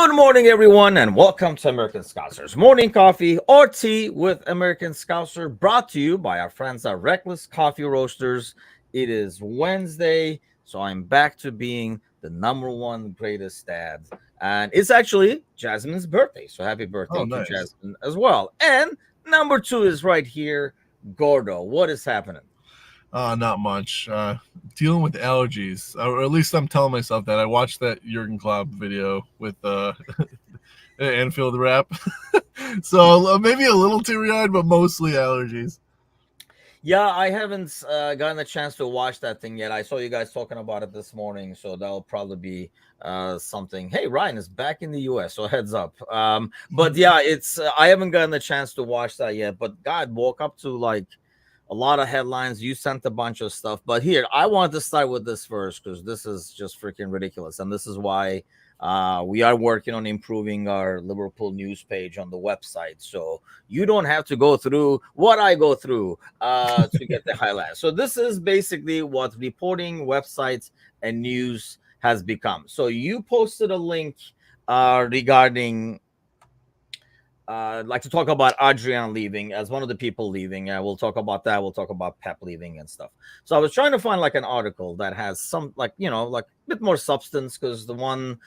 Good morning, everyone, and welcome to American Scouser's Morning Coffee or Tea with American Scouser, brought to you by our friends at Reckless Coffee Roasters. It is Wednesday, so I'm back to being the number one greatest dad. And it's actually Jasmine's birthday, so happy birthday to Jasmine as well. And number two is right here, Gordo. What is happening? Not much. Dealing with allergies, or at least I'm telling myself that. I watched that Jurgen Klopp video with Anfield rap, so maybe a little teary-eyed, but mostly allergies. Yeah, I haven't gotten a chance to watch that thing yet. I saw you guys talking about it this morning, so that'll probably be something. Hey, Ryan is back in the U.S., so heads up. But yeah, it's I haven't gotten a chance to watch that yet. But God, woke up to like a lot of headlines. You sent a bunch of stuff, but here I wanted to start with this first because this is just freaking ridiculous, and this is why we are working on improving our Liverpool news page on the website, so you don't have to go through what I go through to get the highlights. So this is basically what reporting websites and news has become. So you posted a link regarding like to talk about Adrian leaving as one of the people leaving. We'll talk about that. We'll talk about Pep leaving and stuff. So I was trying to find like an article that has some like like a bit more substance, because the one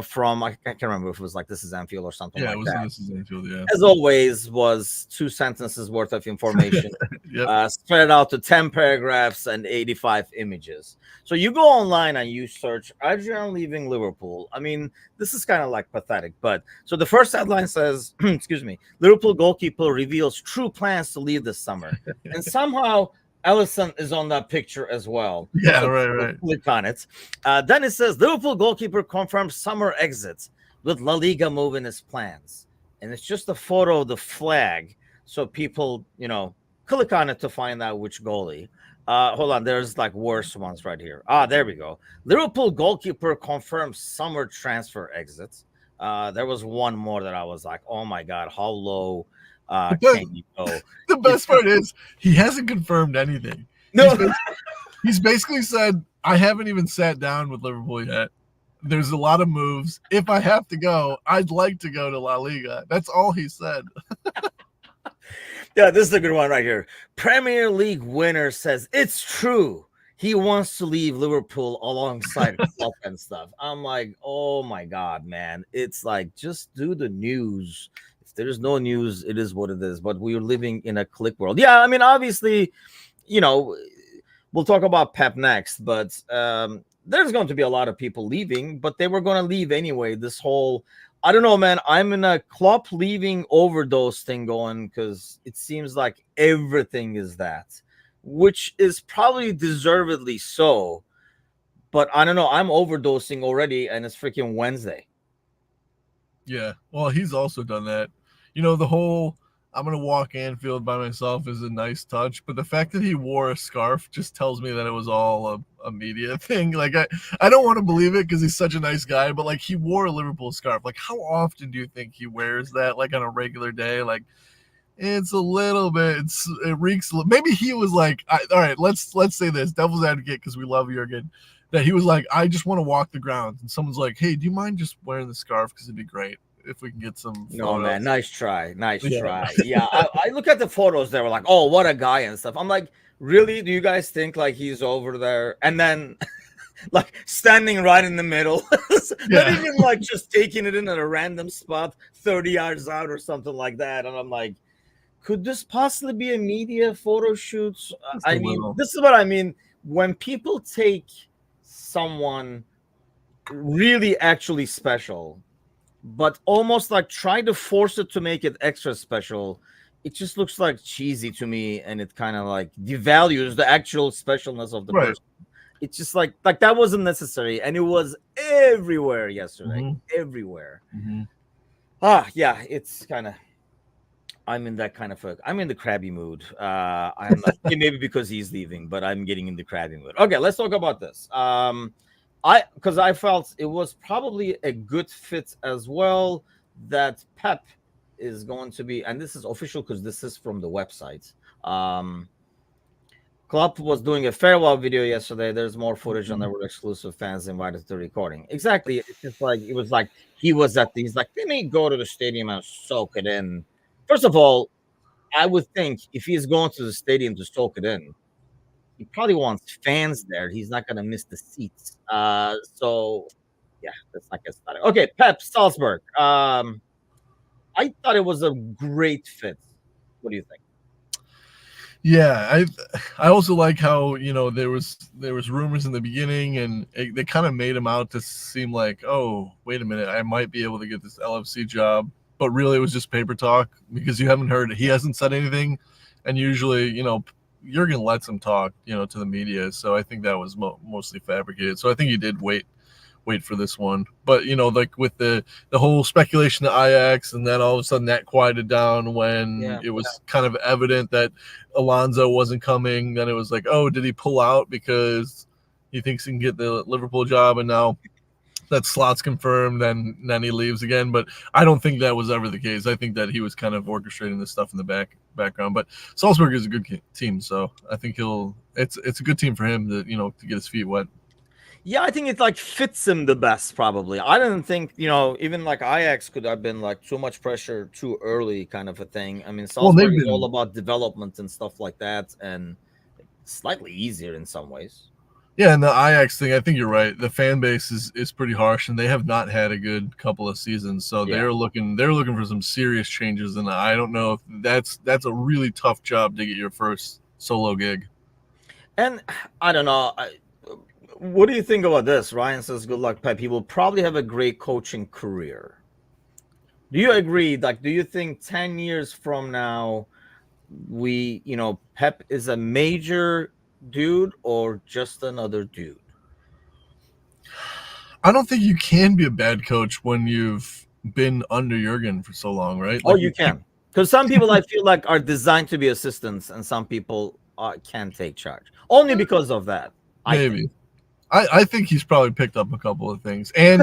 from I can't remember if it was like This Is Anfield or something like that. This is Anfield, yeah. As always, was 2 sentences worth of information Yep. spread out to 10 paragraphs and 85 images. So you go online and you search Adrian leaving Liverpool. I mean, this is kind of like pathetic, but so the first headline says, excuse me, Liverpool goalkeeper reveals true plans to leave this summer. And somehow Ellison is on that picture as well. Yeah, so right. Click on it. Then it says Liverpool goalkeeper confirms summer exits with La Liga moving his plans. And it's just a photo of the flag. So people, click on it to find out which goalie. Hold on, there's like worse ones right here. There we go. Liverpool goalkeeper confirms summer transfer exits. There was one more that I was like, oh my God, how low can you go? The best part is he hasn't confirmed anything. No, he's basically said, I haven't even sat down with Liverpool yet. There's a lot of moves. If I have to go, I'd like to go to La Liga. That's all he said. Yeah, this is a good one right here. Premier League winner says it's true. He wants to leave Liverpool alongside Klopp and stuff. I'm like, oh my God, man. It's like, just do the news. If there's no news, it is what it is. But we're living in a click world. Yeah, I mean, obviously, we'll talk about Pep next, but there's going to be a lot of people leaving, but they were going to leave anyway. This whole, I don't know, man. I'm in a Klopp leaving overdose thing going, because it seems like everything is that, which is probably deservedly so. But I don't know. I'm overdosing already, and it's freaking Wednesday. Yeah. Well, he's also done that. The whole I'm going to walk Anfield by myself is a nice touch, but the fact that he wore a scarf just tells me that it was all a media thing. Like, I don't want to believe it because he's such a nice guy, but like, he wore a Liverpool scarf. Like, how often do you think he wears that? Like, on a regular day? Like, it's a little bit, it reeks. Maybe he was like, all right, let's say this, devil's advocate, because we love Jurgen, that he was like, I just want to walk the grounds. And someone's like, hey, do you mind just wearing the scarf? Because it'd be great if we can get some photos. No, man, nice try. Yeah, I look at the photos. They were like, oh, what a guy and stuff. I'm like, really? Do you guys think like he's over there? And then like standing right in the middle, not even like just taking it in at a random spot 30 yards out or something like that. And I'm like, could this possibly be a media photo shoot? I mean, this is what I mean. When people take someone really actually special, but almost like try to force it to make it extra special, it just looks like cheesy to me, and it kind of like devalues the actual specialness of the person. It's just like that wasn't necessary, and it was everywhere yesterday. Everywhere. Yeah, it's kind of, I'm in that kind of I'm in the crabby mood. I'm not, maybe because he's leaving, but I'm getting in the crabby mood. Okay, let's talk about this. Because I felt it was probably a good fit as well, that Pep is going to be, and this is official because this is from the website. Because Klopp was doing a farewell video yesterday. There's more footage on our exclusive fans invited to the recording. Exactly. It's just like it was like he was at these like let me go to the stadium and soak it in. First of all, I would think if he's going to the stadium to soak it in, he probably wants fans there. He's not gonna miss the seats. So yeah, let's not get started. Okay, Pep Salzburg. I thought it was a great fit. What do you think? Yeah, I also like how there was rumors in the beginning, and they kind of made him out to seem like, oh, wait a minute, I might be able to get this LFC job, but really it was just paper talk because you haven't heard, he hasn't said anything, and usually Jurgen lets him talk to the media, so I think that was mostly fabricated. So I think he did wait for this one. But like with the whole speculation of Ajax, and then all of a sudden that quieted down when it was kind of evident that Alonso wasn't coming. Then it was like, oh, did he pull out because he thinks he can get the Liverpool job, and now that slot's confirmed, then he leaves again. But I don't think that was ever the case. I think that he was kind of orchestrating this stuff in the background. But Salzburg is a good team, so I think it's a good team for him to to get his feet wet. Yeah, I think it like fits him the best, probably. I didn't think, even like Ajax could have been like too much pressure too early, kind of a thing. I mean, Salzburg is all about development and stuff like that, and slightly easier in some ways. Yeah, and the Ajax thing, I think you're right. The fan base is pretty harsh, and they have not had a good couple of seasons. So they're looking for some serious changes, and I don't know if that's a really tough job to get your first solo gig. And I don't know. What do you think about this? Ryan says, good luck, Pep. He will probably have a great coaching career. Do you agree? Like, do you think 10 years from now, Pep is a major dude or just another dude? I don't think you can be a bad coach when you've been under Jurgen for so long, right? Like, you can. Because some people I feel like are designed to be assistants, and some people can take charge. Only because of that. Maybe. I think he's probably picked up a couple of things. And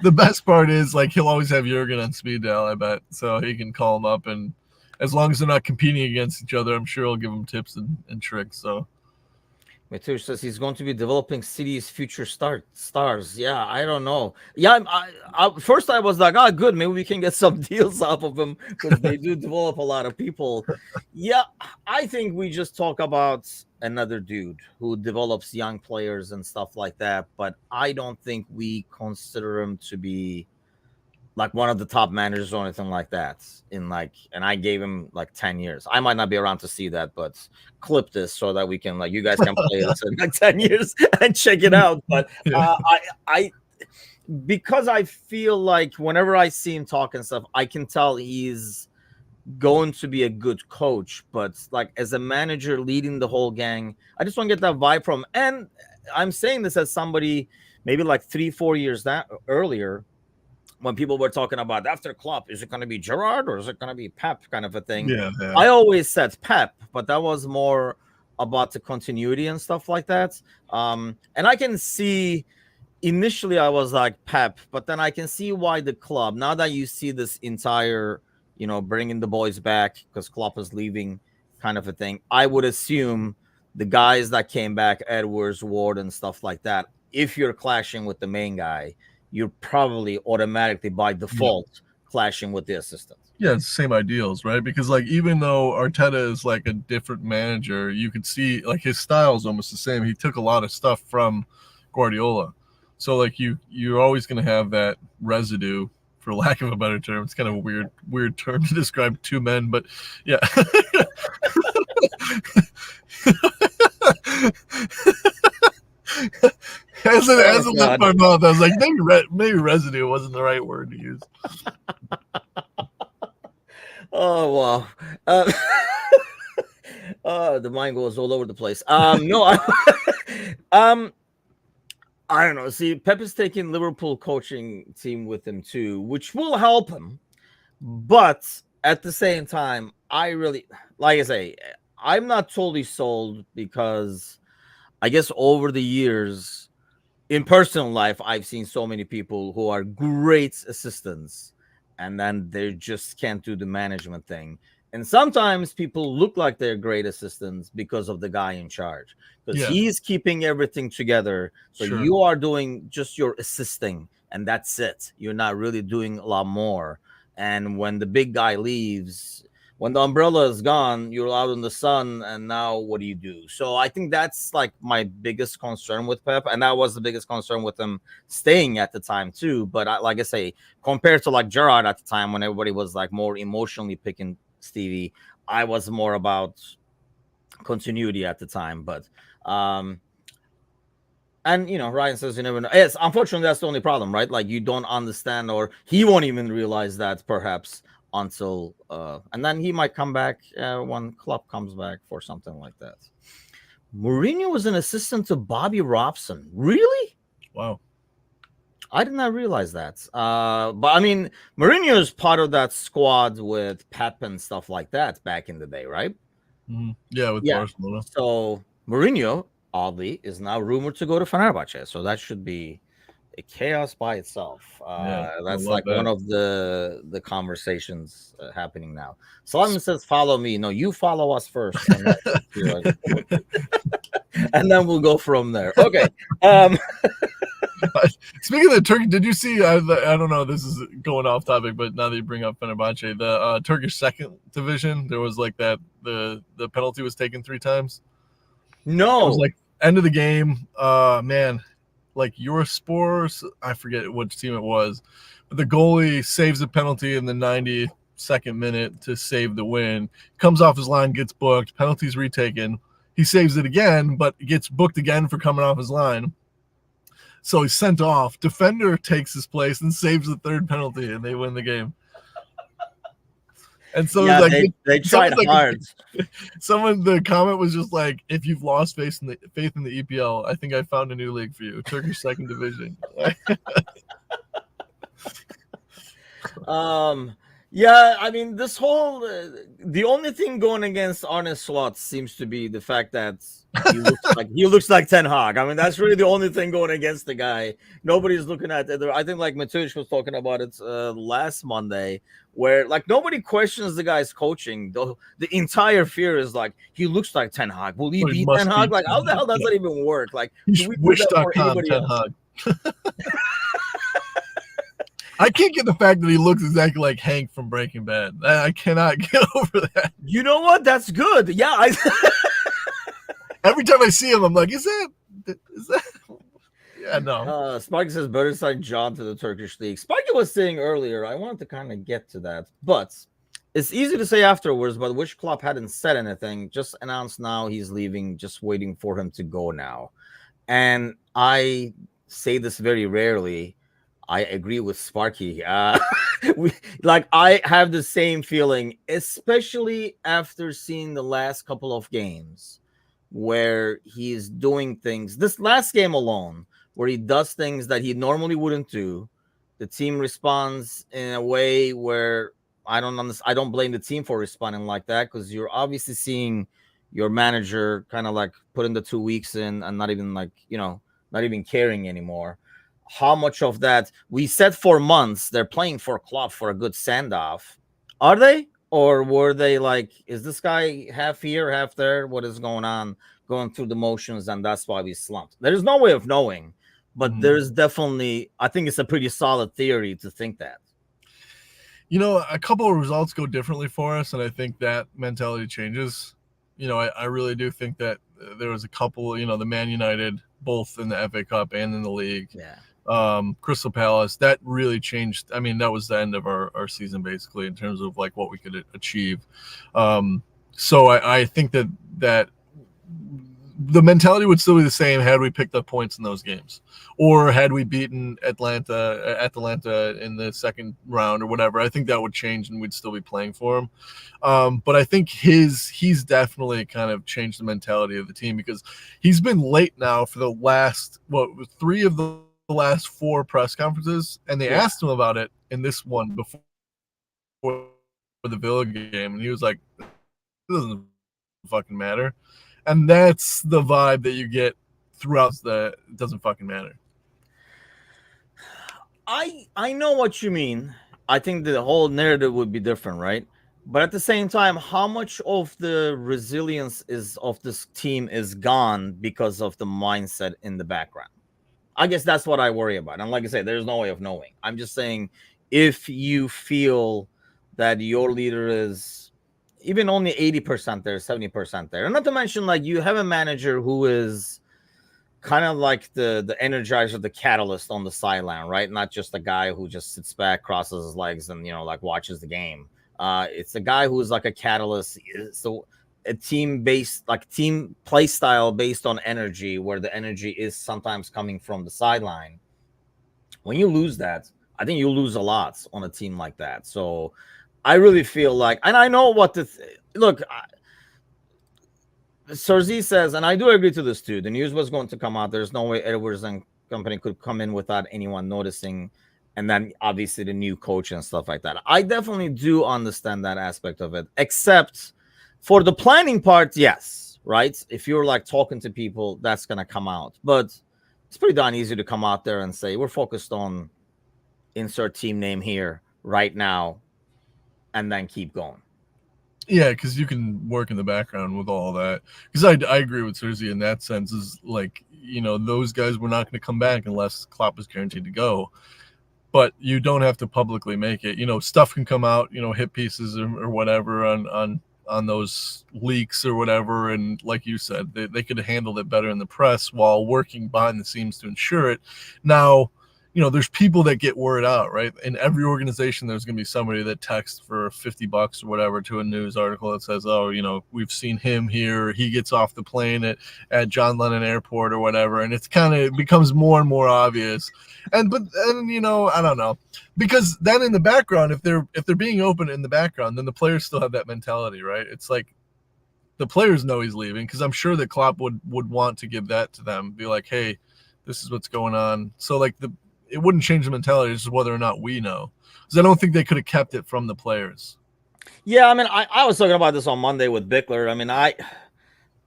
the best part is, like, he'll always have Jurgen on speed dial, I bet. So he can call him up, and as long as they're not competing against each other, I'm sure he'll give him tips and tricks. So Matush says he's going to be developing City's future stars. Yeah, I don't know. Yeah, first I was like, oh, good. Maybe we can get some deals off of them because they do develop a lot of people. Yeah, I think we just talk about another dude who develops young players and stuff like that. But I don't think we consider him to be like one of the top managers or anything like that and I gave him like 10 years. I might not be around to see that, but clip this so that we can you guys can play this in like 10 years and check it out. But I because I feel like whenever I see him talk and stuff, I can tell he's going to be a good coach, but like as a manager leading the whole gang, I just don't get that vibe from him. And I'm saying this as somebody maybe like 3-4 years earlier, when people were talking about after Klopp, is it going to be Gerrard or is it going to be Pep kind of a thing? Yeah. I always said Pep, but that was more about the continuity and stuff like that. And I can see initially I was like Pep, but then I can see why the club, now that you see this entire, bringing the boys back because Klopp is leaving kind of a thing, I would assume the guys that came back, Edwards, Ward and stuff like that, if you're clashing with the main guy, you're probably automatically by default clashing with the assistants. Yeah, it's the same ideals, right? Because like even though Arteta is like a different manager, you could see like his style is almost the same. He took a lot of stuff from Guardiola. So like you're always gonna have that residue, for lack of a better term. It's kind of a weird term to describe two men, but yeah. As it left my mouth, I was like, maybe residue wasn't the right word to use. Oh wow. The mind goes all over the place. No, I don't know. See, Pep is taking Liverpool coaching team with him too, which will help him. But at the same time, I really, like I say, I'm not totally sold because I guess over the years, in personal life, I've seen so many people who are great assistants and then they just can't do the management thing. And sometimes people look like they're great assistants because of the guy in charge, because Yeah, he's keeping everything together. So sure. you are doing just your assisting, and that's it. You're not really doing a lot more. And when the big guy leaves, when the umbrella is gone, you're out in the sun, and now what do you do? So I think that's like my biggest concern with Pep, and that was the biggest concern with him staying at the time too. But like I say, compared to like Gerrard at the time, when everybody was like more emotionally picking Stevie, I was more about continuity at the time. But and Ryan says you never know. Yes, unfortunately, that's the only problem, right? Like you don't understand, or he won't even realize that perhaps until and then he might come back when Klopp comes back for something like that. Mourinho was an assistant to Bobby Robson. Really? Wow. I did not realize that. But I mean, Mourinho is part of that squad with Pep and stuff like that back in the day, right? Mm-hmm. Yeah, with Yeah. Barcelona. So Mourinho, oddly, is now rumored to go to Fenerbahce. So that should be a chaos by itself. Yeah, I That's love like one that. of the conversations happening now. Simon says, "Follow me." No, you follow us first, and then we'll go from there. Okay. Speaking of the Turkey, did you see? I don't know. This is going off topic, but now that you bring up Fenerbahce, the Turkish second division, there was like that the penalty was taken 3 times. No. It was like end of the game. Man, like your Spurs, I forget which team it was, but the goalie saves a penalty in the 92nd minute to save the win. Comes off his line, gets booked. Penalty's retaken. He saves it again, but gets booked again for coming off his line. So he's sent off. Defender takes his place and saves the 3rd penalty, and they win the game. And so yeah, like they tried hard. The comment was just like, if you've lost faith in the EPL, I think I found a new league for you, Turkish second division. Yeah, I mean, this whole the only thing going against Arne Slot seems to be the fact that he looks like Ten Hag. I mean, that's really the only thing going against the guy. Nobody's looking at it. I think like Matush was talking about it last Monday, where like nobody questions the guy's coaching. The entire fear is like he looks like Ten Hag. Will he beat Ten Hag? Like how the hell does that even work? Like do we do that for anybody else? I can't get the fact that he looks exactly like Hank from Breaking Bad. I cannot get over that. You know what? That's good. Yeah. Every time I see him, I'm like, is that? Yeah, no. Sparky says better sign John to the Turkish league. Sparky was saying earlier, I wanted to kind of get to that, but it's easy to say afterwards, but which club hadn't said anything, just announced now he's leaving, just waiting for him to go now. And I say this very rarely. I agree with Sparky. I have the same feeling, especially after seeing the last couple of games where he's doing things. This last game alone, where he does things that he normally wouldn't do. The team responds in a way where I don't blame the team for responding like that, because you're obviously seeing your manager kind of like putting the 2 weeks in and not even not even caring anymore. How much of that we said for months they're playing for Klopp for a good send off? Are they? Or were they like, is this guy half here, half there? What is going on? Going through the motions, and that's why we slumped. There's no way of knowing, but there's definitely, I think it's a pretty solid theory to think that. A couple of results go differently for us, and I think that mentality changes. I really do think that there was a couple, the Man United, both in the FA Cup and in the league. Yeah. Crystal Palace, that really changed. I mean, that was the end of our season basically in terms of like what we could achieve. So I think that the mentality would still be the same had we picked up points in those games, or had we beaten Atalanta in the second round or whatever. I think that would change and we'd still be playing for him. But I think he's definitely kind of changed the mentality of the team, because he's been late now for the last 3 of the last 4 press conferences, and they asked him about it in this one before the Villa game, and he was like, it doesn't fucking matter. And that's the vibe that you get throughout it doesn't fucking matter. I know what you mean. I think the whole narrative would be different, right? But at the same time, how much of the resilience is of this team is gone because of the mindset in the background? I guess that's what I worry about. And like I said, there's no way of knowing. I'm just saying, if you feel that your leader is even only 80% there, 70% there, and not to mention, like, you have a manager who is kind of like the energizer, the catalyst on the sideline, right? Not just a guy who just sits back, crosses his legs, and like watches the game. It's a guy who is like a catalyst. So a team based, like team play style based on energy, where the energy is sometimes coming from the sideline. When you lose that, I think you lose a lot on a team like that. So I really feel like, and I know what to look. Sarzi says, and I do agree to this too. The news was going to come out. There's no way Edwards and company could come in without anyone noticing. And then obviously the new coach and stuff like that. I definitely do understand that aspect of it, except for the planning part. Yes, right. If you're like talking to people, that's going to come out. But it's pretty darn easy to come out there and say, we're focused on insert team name here right now, and then keep going. Yeah, because you can work in the background with all that. Because I agree with Cersei in that sense. Is like, those guys were not going to come back unless Klopp was guaranteed to go. But you don't have to publicly make it. Stuff can come out. Hit pieces or whatever on those leaks or whatever. And like you said, they could have handled it better in the press while working behind the scenes to ensure it. Now, there's people that get word out, right? In every organization, there's going to be somebody that texts for $50 or whatever to a news article that says, oh, we've seen him here. He gets off the plane at John Lennon Airport or whatever. And it's it becomes more and more obvious. But I don't know, because then in the background, if they're being open in the background, then the players still have that mentality, right? It's like the players know he's leaving, because I'm sure that Klopp would want to give that to them, be like, hey, this is what's going on. So like it wouldn't change the mentality, it's just whether or not we know. Because I don't think they could have kept it from the players. Yeah, I mean, I was talking about this on Monday with Bickler. I mean,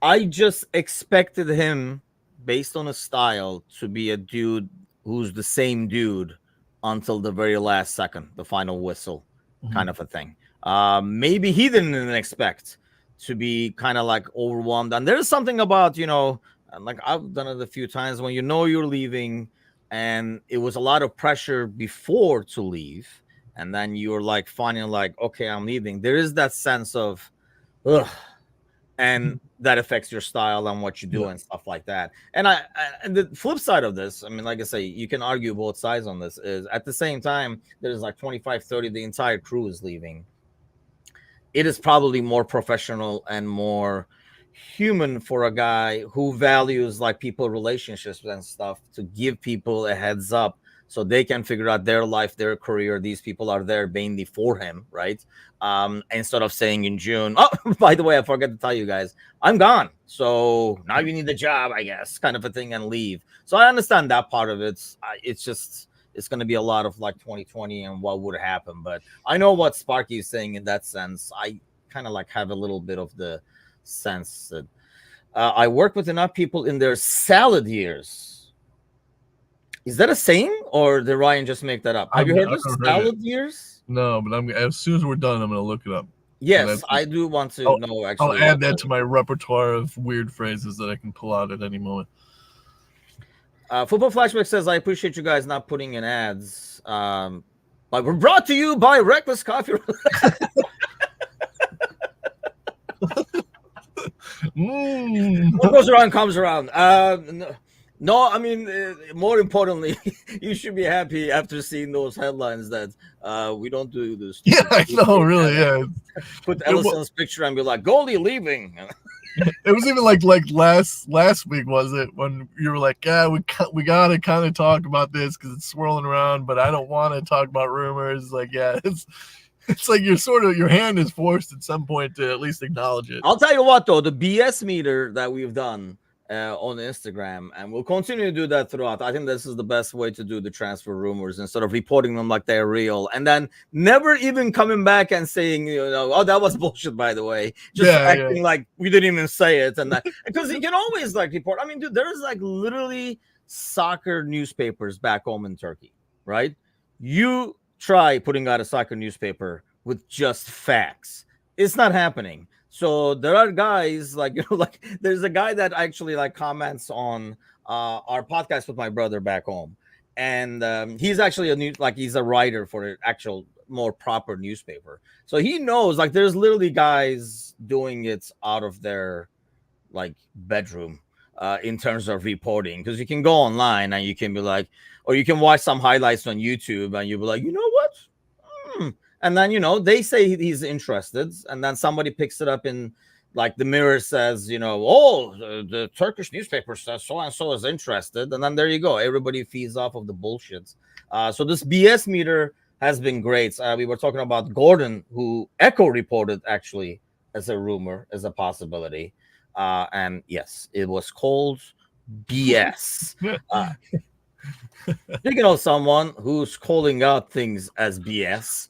I just expected him, based on his style, to be a dude who's the same dude until the very last second, the final whistle, kind of a thing. Maybe he didn't expect to be kind of like overwhelmed. And there's something about, like I've done it a few times, when you're leaving and it was a lot of pressure before to leave, and then you're like finding like, okay, I'm leaving. There is that sense of, ugh, and that affects your style and what you do and stuff like that. And and the flip side of this, I mean, like I say, you can argue both sides on this, is at the same time, there's like 25, 30, the entire crew is leaving. It is probably more professional and more human for a guy who values like people relationships and stuff to give people a heads up so they can figure out their life, their career. These people are there mainly for him, right? Instead of saying in June, oh, by the way, I forgot to tell you guys, I'm gone, so now you need a job, I guess, kind of a thing, and leave. So I understand that part of it. It's just, it's going to be a lot of like 2020 and what would happen. But I know what Sparky is saying in that sense. I kind of like have a little bit of the sense that I work with enough people in their salad years. Is that a saying, or did Ryan just make that up? Have you heard of salad years? No, but as soon as we're done, I'm going to look it up. Yes, I do want to know. Actually, I'll add that to my repertoire of weird phrases that I can pull out at any moment. Football Flashback says, I appreciate you guys not putting in ads. But we're brought to you by Reckless Coffee. What goes around comes around. No, I mean, more importantly, you should be happy after seeing those headlines that we don't do this. Yeah, I know, really, yeah. Put Ellison's picture and be like, goalie leaving. It was even like last week, was it, when you were like, yeah, we gotta kind of talk about this because it's swirling around, but I don't want to talk about rumors. Like, yeah, it's like your hand is forced at some point to at least acknowledge it. I'll tell you what, though, the BS meter that we've done on Instagram, and we'll continue to do that throughout. I think this is the best way to do the transfer rumors, instead of reporting them like they're real and then never even coming back and saying, oh, that was bullshit, by the way. Just acting like we didn't even say it. And that, because you can always like report. I mean, dude, there's like literally soccer newspapers back home in Turkey, right? You try putting out a soccer newspaper with just facts. it's not happening. So there are guys like like there's a guy that actually like comments on our podcast with my brother back home, and he's actually he's a writer for an actual more proper newspaper. So he knows like there's literally guys doing it out of their like bedroom in terms of reporting, because you can go online and you can be like, or you can watch some highlights on YouTube and you'll be like, you know what? And then they say he's interested, and then somebody picks it up in like the Mirror says, oh, the Turkish newspaper says so and so is interested, and then there you go. Everybody feeds off of the bullshit. So this BS meter has been great. We were talking about Gordon, who Echo reported actually as a rumor, as a possibility. And yes, it was called BS. Speaking of someone who's calling out things as BS,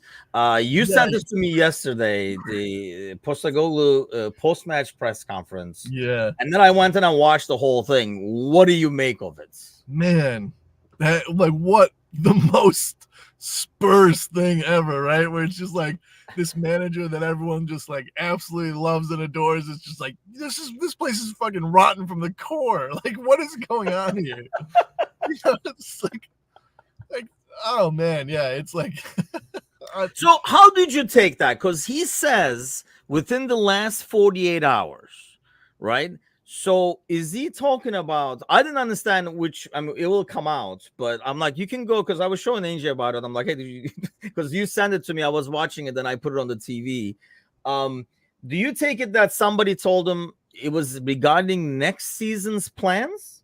you sent this to me yesterday, the Postagoglu post-match press conference. Yeah. And then I went and I watched the whole thing. What do you make of it? Man, what the most Spurs thing ever, right? Where it's just like this manager that everyone just like absolutely loves and adores. It's just like this place is fucking rotten from the core. Like, what is going on here? It's like oh man, yeah, it's like so how did you take that? Because he says within the last 48 hours, right? So is he talking about, I didn't understand which, I mean, it will come out, but I'm like, you can go, because I was showing Angie about it. I'm like, hey, because you sent it to me, I was watching it, then I put it on the TV. Do you take it that somebody told him it was regarding next season's plans,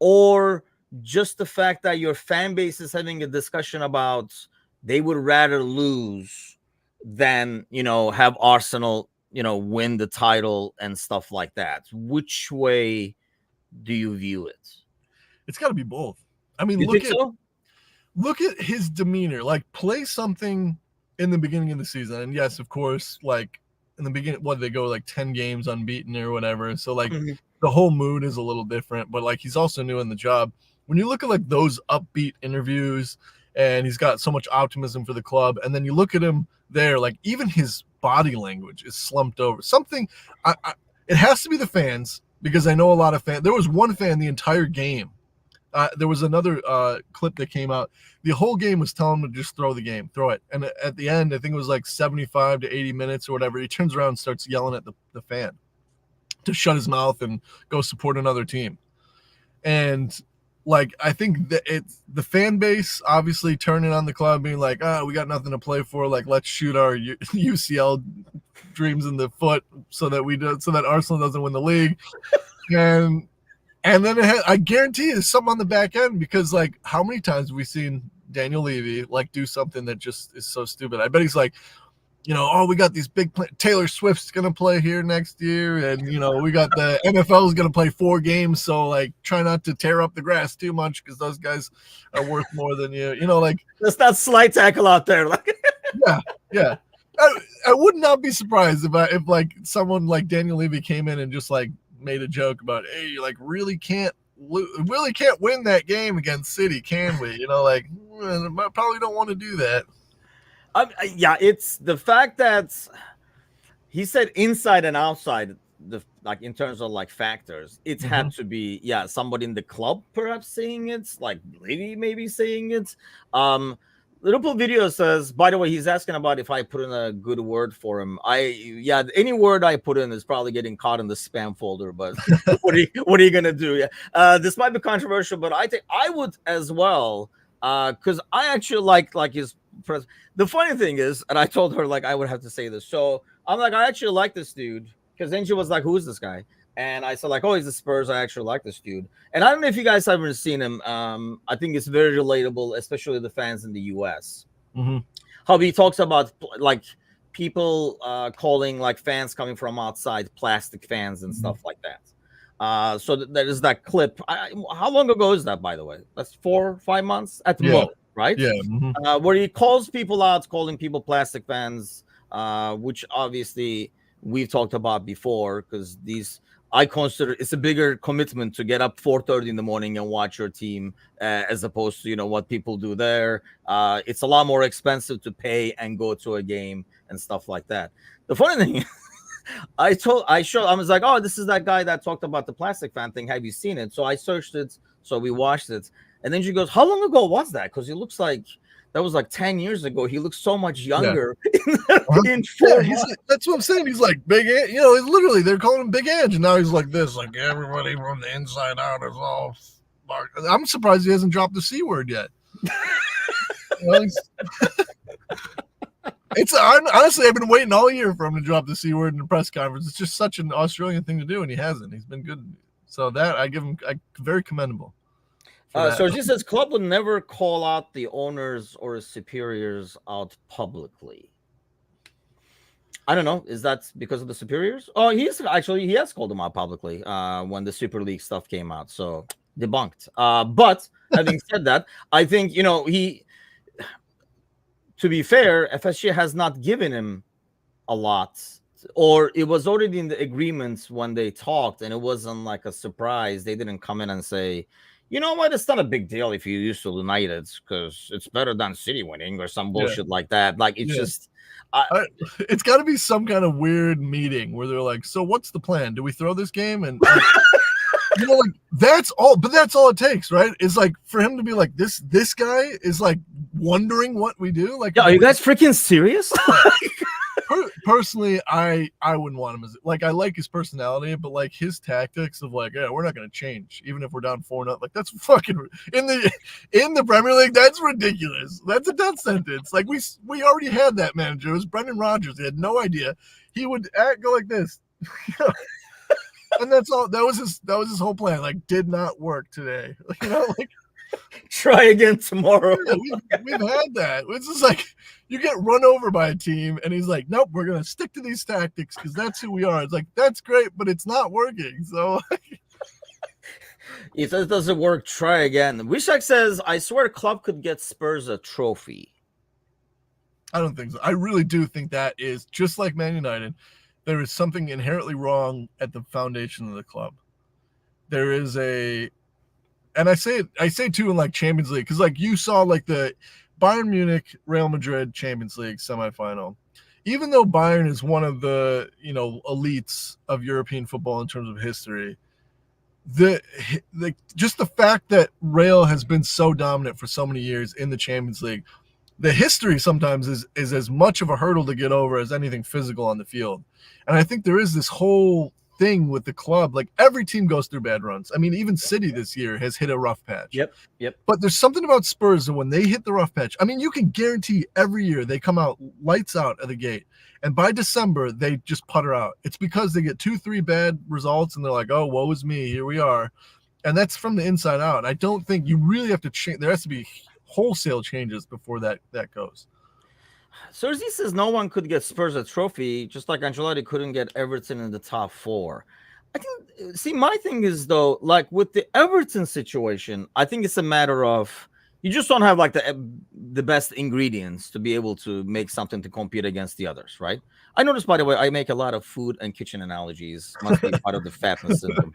or just the fact that your fan base is having a discussion about they would rather lose than, have Arsenal, win the title and stuff like that? Which way do you view it? It's got to be both. I mean, look at his demeanor. Like, play something in the beginning of the season. And yes, of course, like in the beginning, they go like 10 games unbeaten or whatever. So like the whole mood is a little different, but like he's also new in the job. When you look at like those upbeat interviews and he's got so much optimism for the club, and then you look at him there, like even his body language is slumped over. Something, it has to be the fans, because I know a lot of fans. There was one fan the entire game. There was another clip that came out. The whole game was telling him to just throw it. And at the end, I think it was like 75 to 80 minutes or whatever, he turns around and starts yelling at the fan to shut his mouth and go support another team. And like, I think that it's the fan base obviously turning on the club, being like, we got nothing to play for. Like, let's shoot our UCL dreams in the foot so that Arsenal doesn't win the league. And then I guarantee there's something on the back end, because like, how many times have we seen Daniel Levy like do something that just is so stupid? I bet he's like, we got these big Taylor Swift's going to play here next year. And, we got the NFL is going to play 4 games. So like, try not to tear up the grass too much, because those guys are worth more than you, like there's that slight tackle out there. Like, yeah. I would not be surprised if like someone like Daniel Levy came in and just like made a joke about, hey, you like really can't win that game against City, can we? Like, I probably don't want to do that. Yeah, it's the fact that he said inside and outside, like in terms of like factors, it had to be somebody in the club perhaps saying it, like Levy maybe saying it. Liverpool video says, by the way, he's asking about if I put in a good word for him. Any word I put in is probably getting caught in the spam folder, but what are you gonna do? Yeah, this might be controversial, but I think I would as well, because I actually like his press. The funny thing is, and I told her like I would have to say this, so I'm like, I actually like this dude, because then she was like, who is this guy? And I said like, oh, he's the Spurs. I actually like this dude. And I don't know if you guys haven't seen him. I think it's very relatable, especially the fans in the US. How he talks about like people calling like fans coming from outside plastic fans and stuff like that. So there is that clip. How long ago is that, by the way? That's 4 or 5 months at the most, right? Yeah. Where he calls people out, calling people plastic fans, which obviously we've talked about before, because these I consider it's a bigger commitment to get up 4:30 in the morning and watch your team as opposed to what people do there. It's a lot more expensive to pay and go to a game and stuff like that. The funny thing, I was like, oh, this is that guy that talked about the plastic fan thing. Have you seen it? So I searched it. So we watched it, and then she goes, how long ago was that? Because it looks like that was like 10 years ago. He looks so much younger in 4 months. That's what I'm saying. He's like Big Ange. He's literally, they're calling him Big Ange. And now he's like this, like everybody from the inside out is all. I'm surprised he hasn't dropped the C word yet. Honestly, I've been waiting all year for him to drop the C word in the press conference. It's just such an Australian thing to do, and he hasn't. He's been good. So that I give him very commendable. So she says club would never call out the owners or superiors out publicly. I don't know. Is that because of the superiors? Oh, he has called them out publicly when the Super League stuff came out. So debunked. But having said that, I think he. To be fair, FSG has not given him a lot, or it was already in the agreements when they talked, and it wasn't like a surprise. They didn't come in and say, you know what, it's not a big deal if you used to United because it's better than City winning or some bullshit like that. Like, it's just... it's got to be some kind of weird meeting where they're like, so what's the plan? Do we throw this game? And... like that's all, but that's all it takes, right? It's like for him to be like this guy is like wondering what we do. Like, are you guys freaking serious? Personally, I wouldn't want him as I like his personality, but like his tactics of like, yeah, we're not going to change even if we're down 4-0. Like that's fucking in the Premier League. That's ridiculous. That's a death sentence. Like we already had that manager. It was Brendan Rodgers. He had no idea he would go like this. And that's all. That was his whole plan. Like, did not work today. Try again tomorrow. Yeah, we've had that. It's just like you get run over by a team, and he's like, "Nope, we're gonna stick to these tactics because that's who we are." It's like that's great, but it's not working. So if it doesn't work, try again. Wishak says, "I swear, club could get Spurs a trophy." I don't think so. I really do think that is just like Man United. There is something inherently wrong at the foundation of the club. There is and I say too in like Champions League, because like you saw like the Bayern Munich Real Madrid Champions League semifinal. Even though Bayern is one of the elites of European football in terms of history, just the fact that Real has been so dominant for so many years in the Champions League, the history sometimes is as much of a hurdle to get over as anything physical on the field. And I think there is this whole thing with the club. Like every team goes through bad runs. I mean, even City this year has hit a rough patch. Yep. But there's something about Spurs that when they hit the rough patch, I mean, you can guarantee every year they come out lights out of the gate. And by December, they just putter out. It's because they get 2-3 bad results and they're like, oh, woe is me. Here we are. And that's from the inside out. I don't think you really have to change. There has to be wholesale changes before that goes. Sergi says no one could get Spurs a trophy, just like Ancelotti couldn't get Everton in the top 4. I think, my thing is though, like with the Everton situation, I think it's a matter of you just don't have like the best ingredients to be able to make something to compete against the others, right? I noticed, by the way, I make a lot of food and kitchen analogies. Must be part of the fatness syndrome.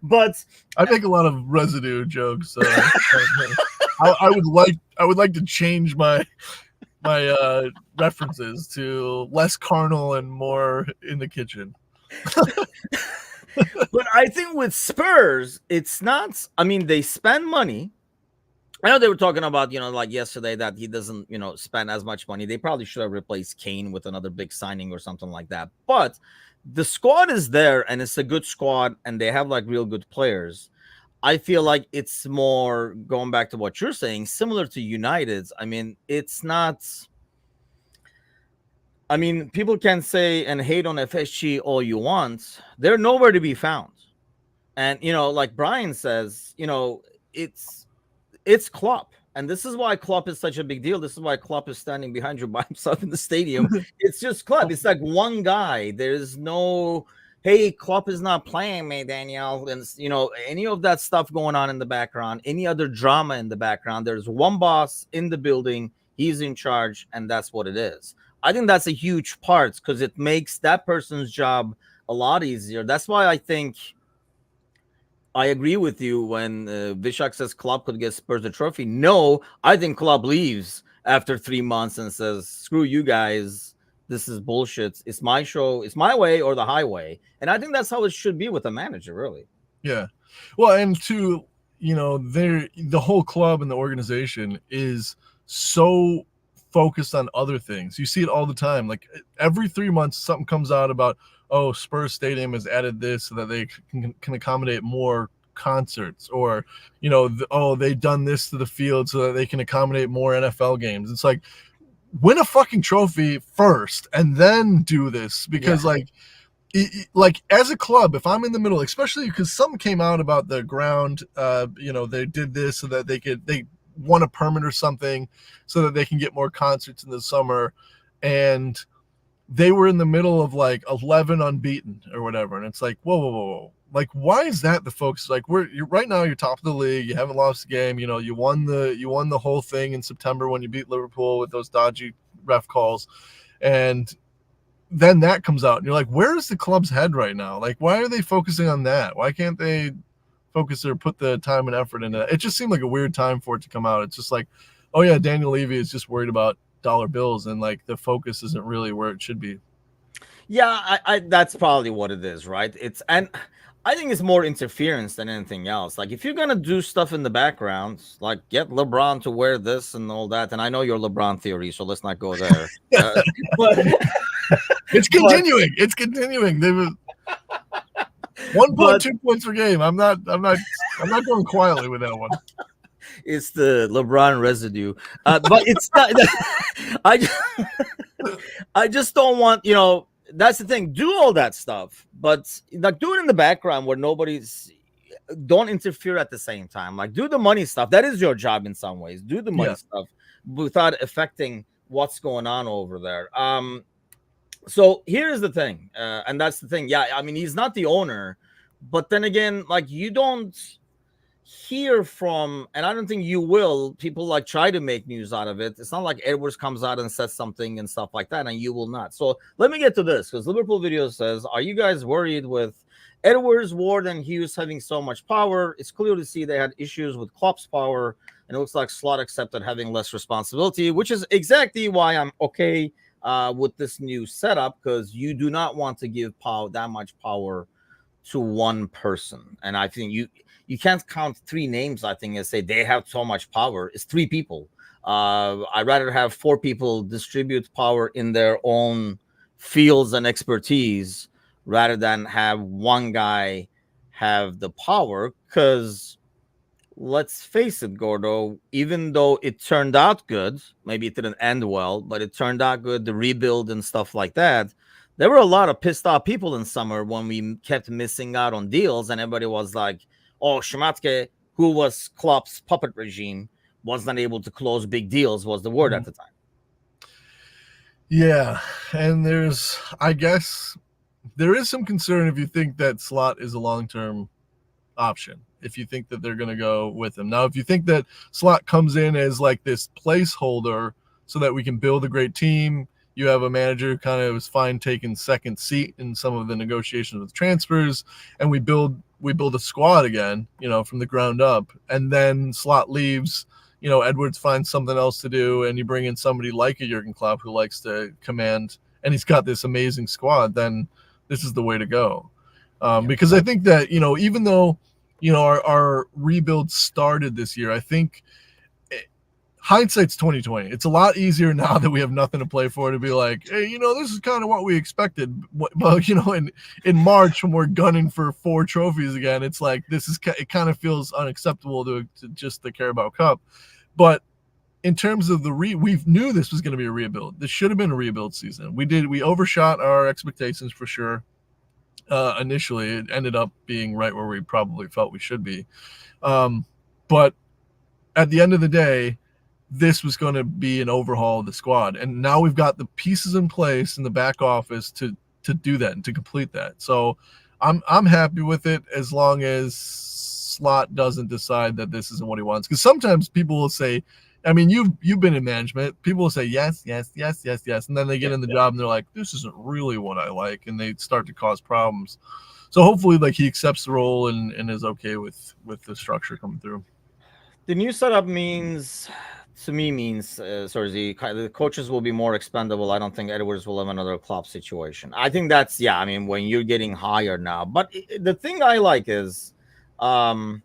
But I make a lot of residue jokes. So I would like to change my references to less carnal and more in the kitchen. But I think with Spurs, it's not. I mean, they spend money. I know they were talking about, like yesterday that he doesn't, spend as much money. They probably should have replaced Kane with another big signing or something like that. But the squad is there, and it's a good squad, and they have like real good players. I feel like it's more going back to what you're saying, similar to United's. I mean, it's not. I mean, people can say and hate on FSG all you want. They're nowhere to be found. And, like Brian says, it's Klopp. And this is why Klopp is such a big deal. This is why Klopp is standing behind you by himself in the stadium. It's just Klopp. It's like one guy. There's no, hey, Klopp is not playing me, Daniel. And, any of that stuff going on in the background, any other drama in the background. There's one boss in the building. He's in charge, and that's what it is. I think that's a huge part because it makes that person's job a lot easier. That's why I think I agree with you when Vishak says Klopp could get Spurs the trophy. No, I think Klopp leaves after 3 months and says, "Screw you guys. This is bullshit. It's my show. It's my way or the highway." And I think that's how it should be with a manager, really. Yeah. Well, and to, the whole club and the organization is so focused on other things. You see it all the time. Like every 3 months, something comes out about, oh, Spurs Stadium has added this so that they can accommodate more concerts, or, they've done this to the field so that they can accommodate more NFL games. It's like, win a fucking trophy first and then do this, because like as a club, if I'm in the middle, especially because some came out about the ground, they did this so that they won a permit or something so that they can get more concerts in the summer, and they were in the middle of like 11 unbeaten or whatever, and it's like, whoa. Like, why is that the focus? Like, you're right now, you're top of the league, you haven't lost a game, you won the whole thing in September when you beat Liverpool with those dodgy ref calls, and then that comes out and you're like, where is the club's head right now? Like, why are they focusing on that? Why can't they focus or put the time and effort into that? It just seemed like a weird time for it to come out. It's just like, oh yeah, Daniel Levy is just worried about dollar bills, and like the focus isn't really where it should be. Yeah, I that's probably what it is, right? And I think it's more interference than anything else. Like, if you're gonna do stuff in the background, like get LeBron to wear this and all that. And I know your LeBron theory, so let's not go there. But it's continuing. It's continuing. They were 1.2 points per game. I'm not going quietly with that one. It's the LeBron residue, but it's not. I just don't want, that's the thing. Do all that stuff, but like do it in the background where nobody's. Don't interfere at the same time. Like, do the money stuff. That is your job in some ways. Do the money stuff without affecting what's going on over there. So here's the thing, and that's the thing. Yeah, I mean, he's not the owner, but then again, like, you don't hear from, and I don't think you will, people like try to make news out of it. It's not like Edwards comes out and says something and stuff like that, and you will not. So let me get to this, because Liverpool Video says, are you guys worried with Edwards, Ward, and Hughes having so much power? It's clear to see they had issues with Klopp's power, and it looks like Slot accepted having less responsibility, which is exactly why I'm okay with this new setup, because you do not want to give that much power to one person. And I think you can't count three names, I think, and say they have so much power. It's three people. I'd rather have four people distribute power in their own fields and expertise rather than have one guy have the power, because let's face it, Gordo, even though it turned out good, maybe it didn't end well, but it turned out good, the rebuild and stuff like that, there were a lot of pissed off people in summer when we kept missing out on deals, and everybody was like, oh, Schmatke, who was Klopp's puppet regime, was not able to close big deals, was the word at the time. Yeah, and I guess there is some concern if you think that Slot is a long-term option, if you think that they're going to go with him. Now, if you think that Slot comes in as like this placeholder so that we can build a great team, you have a manager who kind of was fine taking second seat in some of the negotiations with transfers, and we build a squad again, from the ground up, and then Slot leaves, Edwards finds something else to do, and you bring in somebody like a Jurgen Klopp who likes to command, and he's got this amazing squad, then this is the way to go. Because I think that, even though, our rebuild started this year, I think hindsight's 2020. It's a lot easier now that we have nothing to play for to be like, hey, this is kind of what we expected. But, in March when we're gunning for 4 trophies again, it's like, it kind of feels unacceptable to just the Carabao Cup. But in terms of we knew this was going to be a rebuild. This should have been a rebuild season. We overshot our expectations for sure. Initially, it ended up being right where we probably felt we should be. But at the end of the day, this was going to be an overhaul of the squad. And now we've got the pieces in place in the back office to do that and to complete that. So I'm happy with it as long as Slot doesn't decide that this isn't what he wants. Because sometimes people will say, I mean, you've been in management. People will say yes, yes, yes, yes, yes, and then they get in the job and they're like, this isn't really what I like, and they start to cause problems. So hopefully, like, he accepts the role and is okay with the structure coming through. The new setup to me means the coaches will be more expendable. I don't think Edwards will have another Klopp situation. I think that's I mean, when you're getting higher now. But the thing I like is, I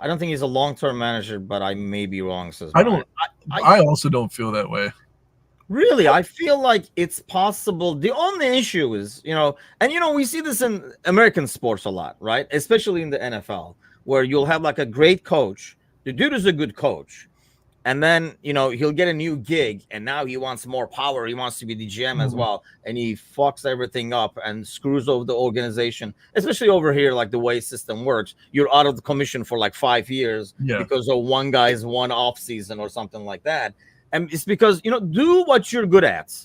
don't think he's a long-term manager, but I may be wrong, says I Brian. don't. I also don't feel that way. Really, I feel like it's possible. The only issue is, and we see this in American sports a lot, right? Especially in the NFL, where you'll have like a great coach. The dude is a good coach. And then, he'll get a new gig and now he wants more power. He wants to be the GM as well. And he fucks everything up and screws over the organization, especially over here, like the way system works. You're out of the commission for like 5 years because of one guy's one off season or something like that. And it's because, do what you're good at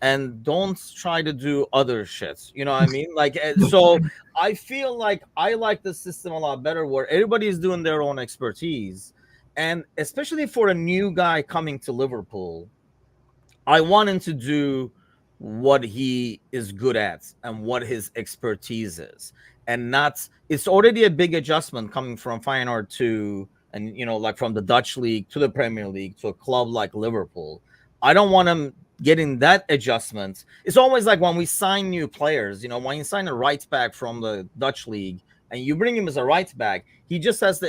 and don't try to do other shit. You know what I mean? Like, so I feel like I like the system a lot better where everybody is doing their own expertise. And especially for a new guy coming to Liverpool, I want him to do what he is good at and what his expertise is. And it's already a big adjustment coming from Feyenoord to, and like from the Dutch league to the Premier League to a club like Liverpool. I don't want him getting that adjustment. It's always like when we sign new players, when you sign a right back from the Dutch league and you bring him as a right back, he just has to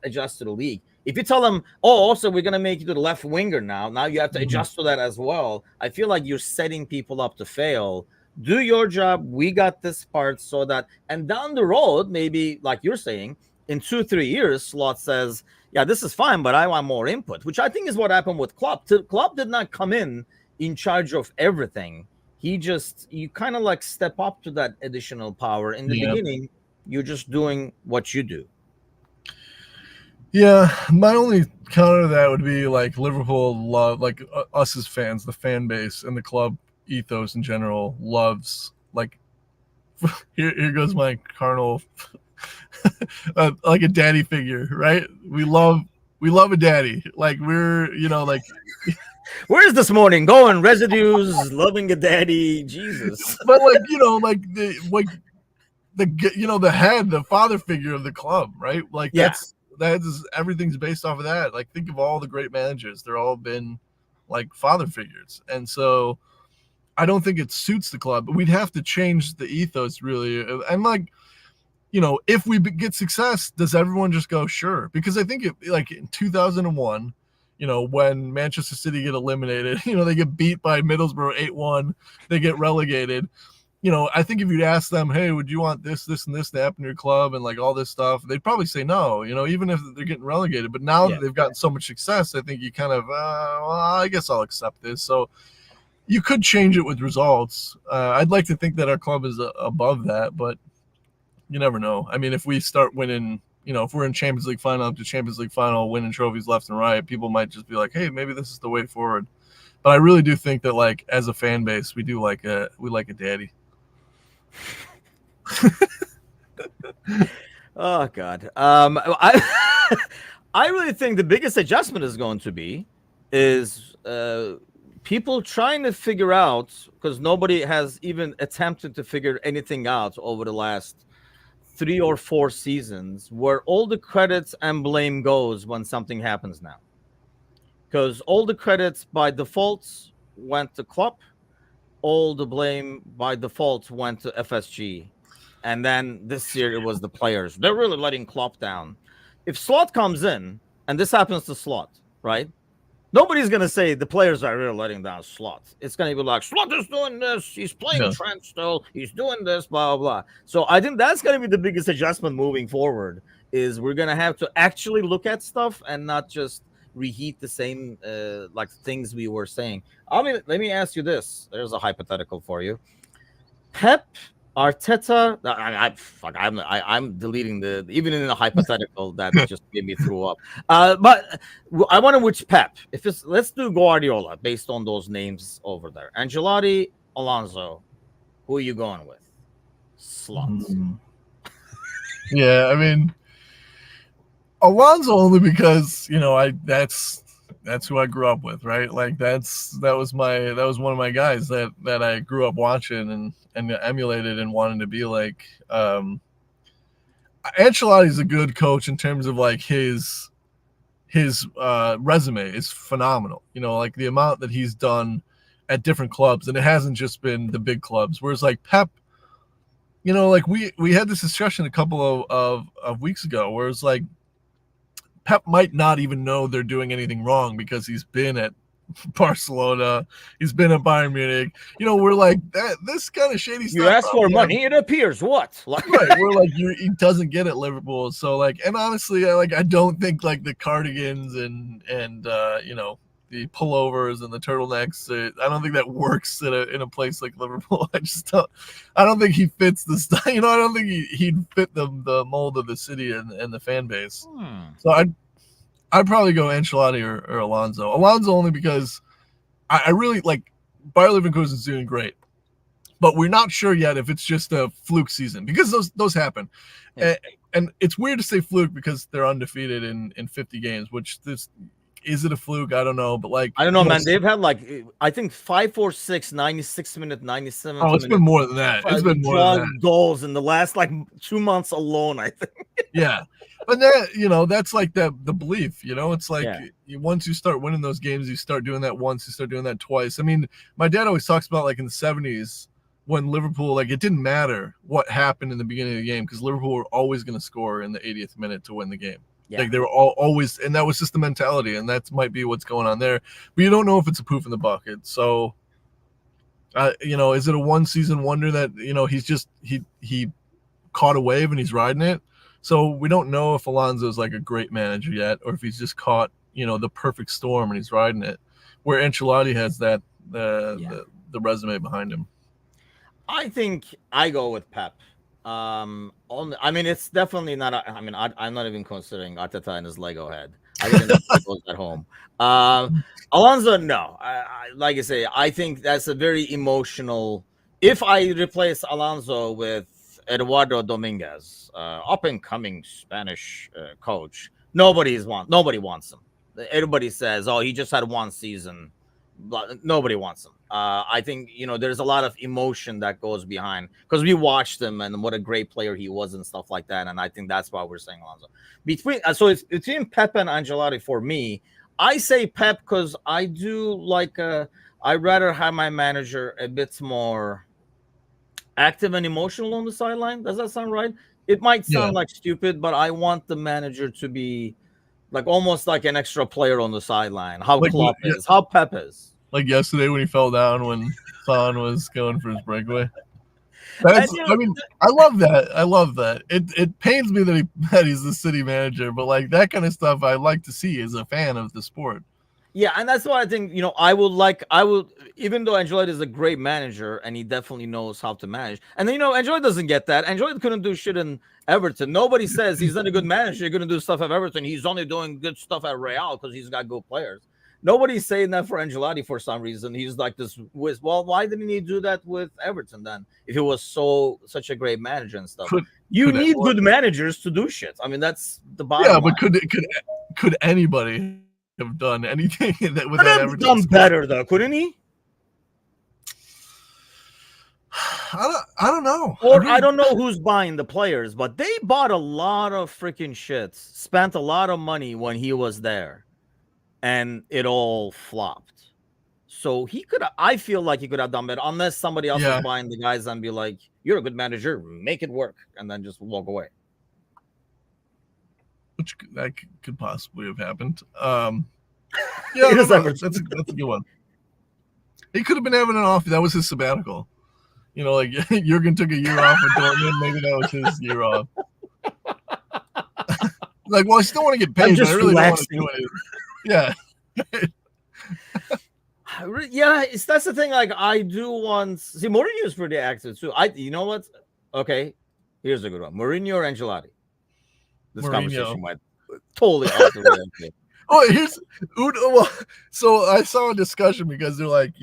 adjust to the league. If you tell them, also we're going to make you to the left winger now you have to adjust to that as well. I feel like you're setting people up to fail. Do your job. We got this part so that, and down the road, maybe like you're saying, in 2-3 years, Slot says, yeah, this is fine, but I want more input, which I think is what happened with Klopp. Klopp did not come in charge of everything. You kind of like step up to that additional power. In the beginning, you're just doing what you do. Yeah, my only counter to that would be like Liverpool love, like us as fans, the fan base and the club ethos in general loves, like, here goes my carnal, like a daddy figure, right? We love a daddy. Like we're, like, where's this morning going? Residues, loving a daddy, Jesus. But like, the head, the father figure of the club, right? Like that's everything's based off of that. Like think of all the great managers; they're all been like father figures, and so I don't think it suits the club. But we'd have to change the ethos really, and like, if we get success, does everyone just go sure? Because I think like in 2001. When Manchester City get eliminated, they get beat by Middlesbrough 8-1, they get relegated. I think if you'd ask them, hey, would you want this, this, and this to happen to your club and like all this stuff, they'd probably say no, even if they're getting relegated. But now that they've gotten so much success, I think you kind of, well, I guess I'll accept this. So you could change it with results. I'd like to think that our club is above that, but you never know. I mean, if we start winning, if we're in Champions League final up to Champions League final, winning trophies left and right, people might just be like, hey, maybe this is the way forward. But I really do think that, like, as a fan base, we like a daddy. Oh God. I really think the biggest adjustment is going to be people trying to figure out, because nobody has even attempted to figure anything out over the last 3 or 4 seasons, where all the credits and blame goes when something happens now. Because all the credits by default went to Klopp, all the blame by default went to FSG. And then this year it was the players. They're really letting Klopp down. If Slot comes in, and this happens to Slot, right? Nobody's going to say the players are really letting down Slot. It's going to be like, Slot is doing this. He's playing Trent still. He's doing this, blah, blah, blah. So I think that's going to be the biggest adjustment moving forward, is we're going to have to actually look at stuff and not just reheat the same like things we were saying. I mean, let me ask you this. There's a hypothetical for you. Pep, Arteta, I'm deleting the, even in the hypothetical that just made me throw up. But I wonder which Pep. Let's do Guardiola based on those names over there. Ancelotti, Alonso. Who are you going with? Slot. Yeah, I mean, Alonso only because that's who I grew up with, right? Like that was one of my guys that I grew up watching and emulated and wanted to be like. Ancelotti's a good coach in terms of like his resume is phenomenal. Like the amount that he's done at different clubs, and it hasn't just been the big clubs. Whereas like Pep, like we had this discussion a couple of weeks ago, where it's like Pep might not even know they're doing anything wrong because he's been at Barcelona, he's been at Bayern Munich. We're like that. This kind of shady stuff. You ask for money, it appears what? Right, we're like he doesn't get at Liverpool. So like, and honestly, I don't think like the cardigans and the pullovers and the turtlenecks. I don't think that works in a place like Liverpool. I don't think he fits the style. I don't think he'd fit the mold of the city and the fan base. So I'd probably go Ancelotti or Alonso. Alonso only because I really like Bayer Leverkusen's doing great, but we're not sure yet if it's just a fluke season because those happen. Yeah. And it's weird to say fluke because they're undefeated in 50 games, which is it a fluke? I don't know, but like I don't know, man. They've had like I think 5-4-6, 96-minute, 97. Oh, it's been more than that. It's been more than that. Goals in the last like 2 months alone, I think. Yeah. But that, that's like the belief, it's like once you start winning those games, you start doing that once, you start doing that twice. I mean, my dad always talks about like in the 70s when Liverpool, like it didn't matter what happened in the beginning of the game because Liverpool were always going to score in the 80th minute to win the game. Yeah. Like they were always, and that was just the mentality, and that might be what's going on there. But you don't know if it's a proof in the bucket. So, is it a one season wonder that he's just he caught a wave and he's riding it? So we don't know if Alonso is like a great manager yet, or if he's just caught, the perfect storm and he's riding it. Where Ancelotti has that the resume behind him. I think I go with Pep. It's definitely not. I'm not even considering Arteta and his Lego head. I think it goes at home. Alonso, no. Like I say, I think that's a very emotional. If I replace Alonso with Eduardo Dominguez, up and coming Spanish coach, nobody wants him. Everybody says, "Oh, he just had one season," but nobody wants him. I think there's a lot of emotion that goes behind because we watched him and what a great player he was and stuff like that. And I think that's why we're saying Alonso. It's between Pep and Ancelotti for me. I say Pep because I do like. I'd rather have my manager a bit more active and emotional on the sideline. Does that sound right? It might sound like stupid, but I want the manager to be like almost like an extra player on the sideline. How like, Klopp is, how Pep is. Like yesterday when he fell down when Son was going for his breakaway. I love that. I love that. It pains me that he's the city manager, but like that kind of stuff I like to see as a fan of the sport. Yeah, and that's why I think, I would, even though Ancelotti is a great manager and he definitely knows how to manage. And then, Ancelotti doesn't get that. Ancelotti couldn't do shit in Everton. Nobody says he's not a good manager. You're going to do stuff at Everton. He's only doing good stuff at Real because he's got good players. Nobody's saying that for Ancelotti for some reason. He's like this. Well, why didn't he do that with Everton then? If he was such a great manager and stuff, you need good managers to do shit. I mean, that's the bottom. Yeah, but could anybody have done anything that with that Everton? Done better though, couldn't he? I don't know. Or I don't know who's buying the players, but they bought a lot of freaking shits. Spent a lot of money when he was there. And it all flopped. So I feel like he could have done better unless somebody else is buying the guys and be like, you're a good manager, make it work, and then just walk away. Which that could possibly have happened. That's a good one. He could have been having an off. That was his sabbatical. Like Jurgen took a year off with Dortmund. Maybe that was his year off. Like, well, I still want to get paid, but I really don't want to do it. Yeah. That's the thing. Like, I do want. See, Mourinho is pretty active too. You know what? Okay, here's a good one. Mourinho or Ancelotti? This conversation went totally off the way. So I saw a discussion because they're like,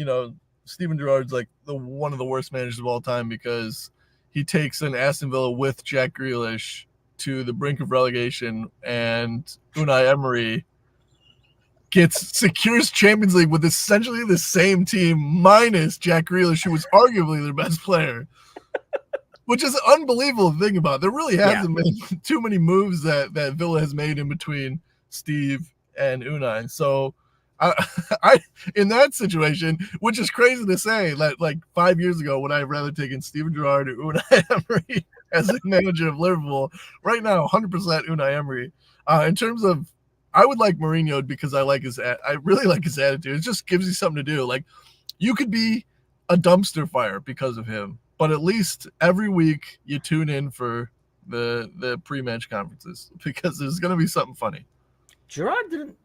Steven Gerrard's like one of the worst managers of all time because he takes an Aston Villa with Jack Grealish to the brink of relegation, and Unai Emery secures Champions League with essentially the same team minus Jack Grealish, who was arguably their best player, which is an unbelievable thing about it. There really hasn't been too many moves that Villa has made in between Steve and Unai. So I in that situation, which is crazy to say, like 5 years ago, would I have rather taken Steven Gerrard or Unai Emery as the manager of Liverpool? Right now, 100% Unai Emery. In terms of, I would like Mourinho because I really like his attitude. It just gives you something to do. Like, you could be a dumpster fire because of him, but at least every week you tune in for the pre-match conferences because there's going to be something funny. Gerrard did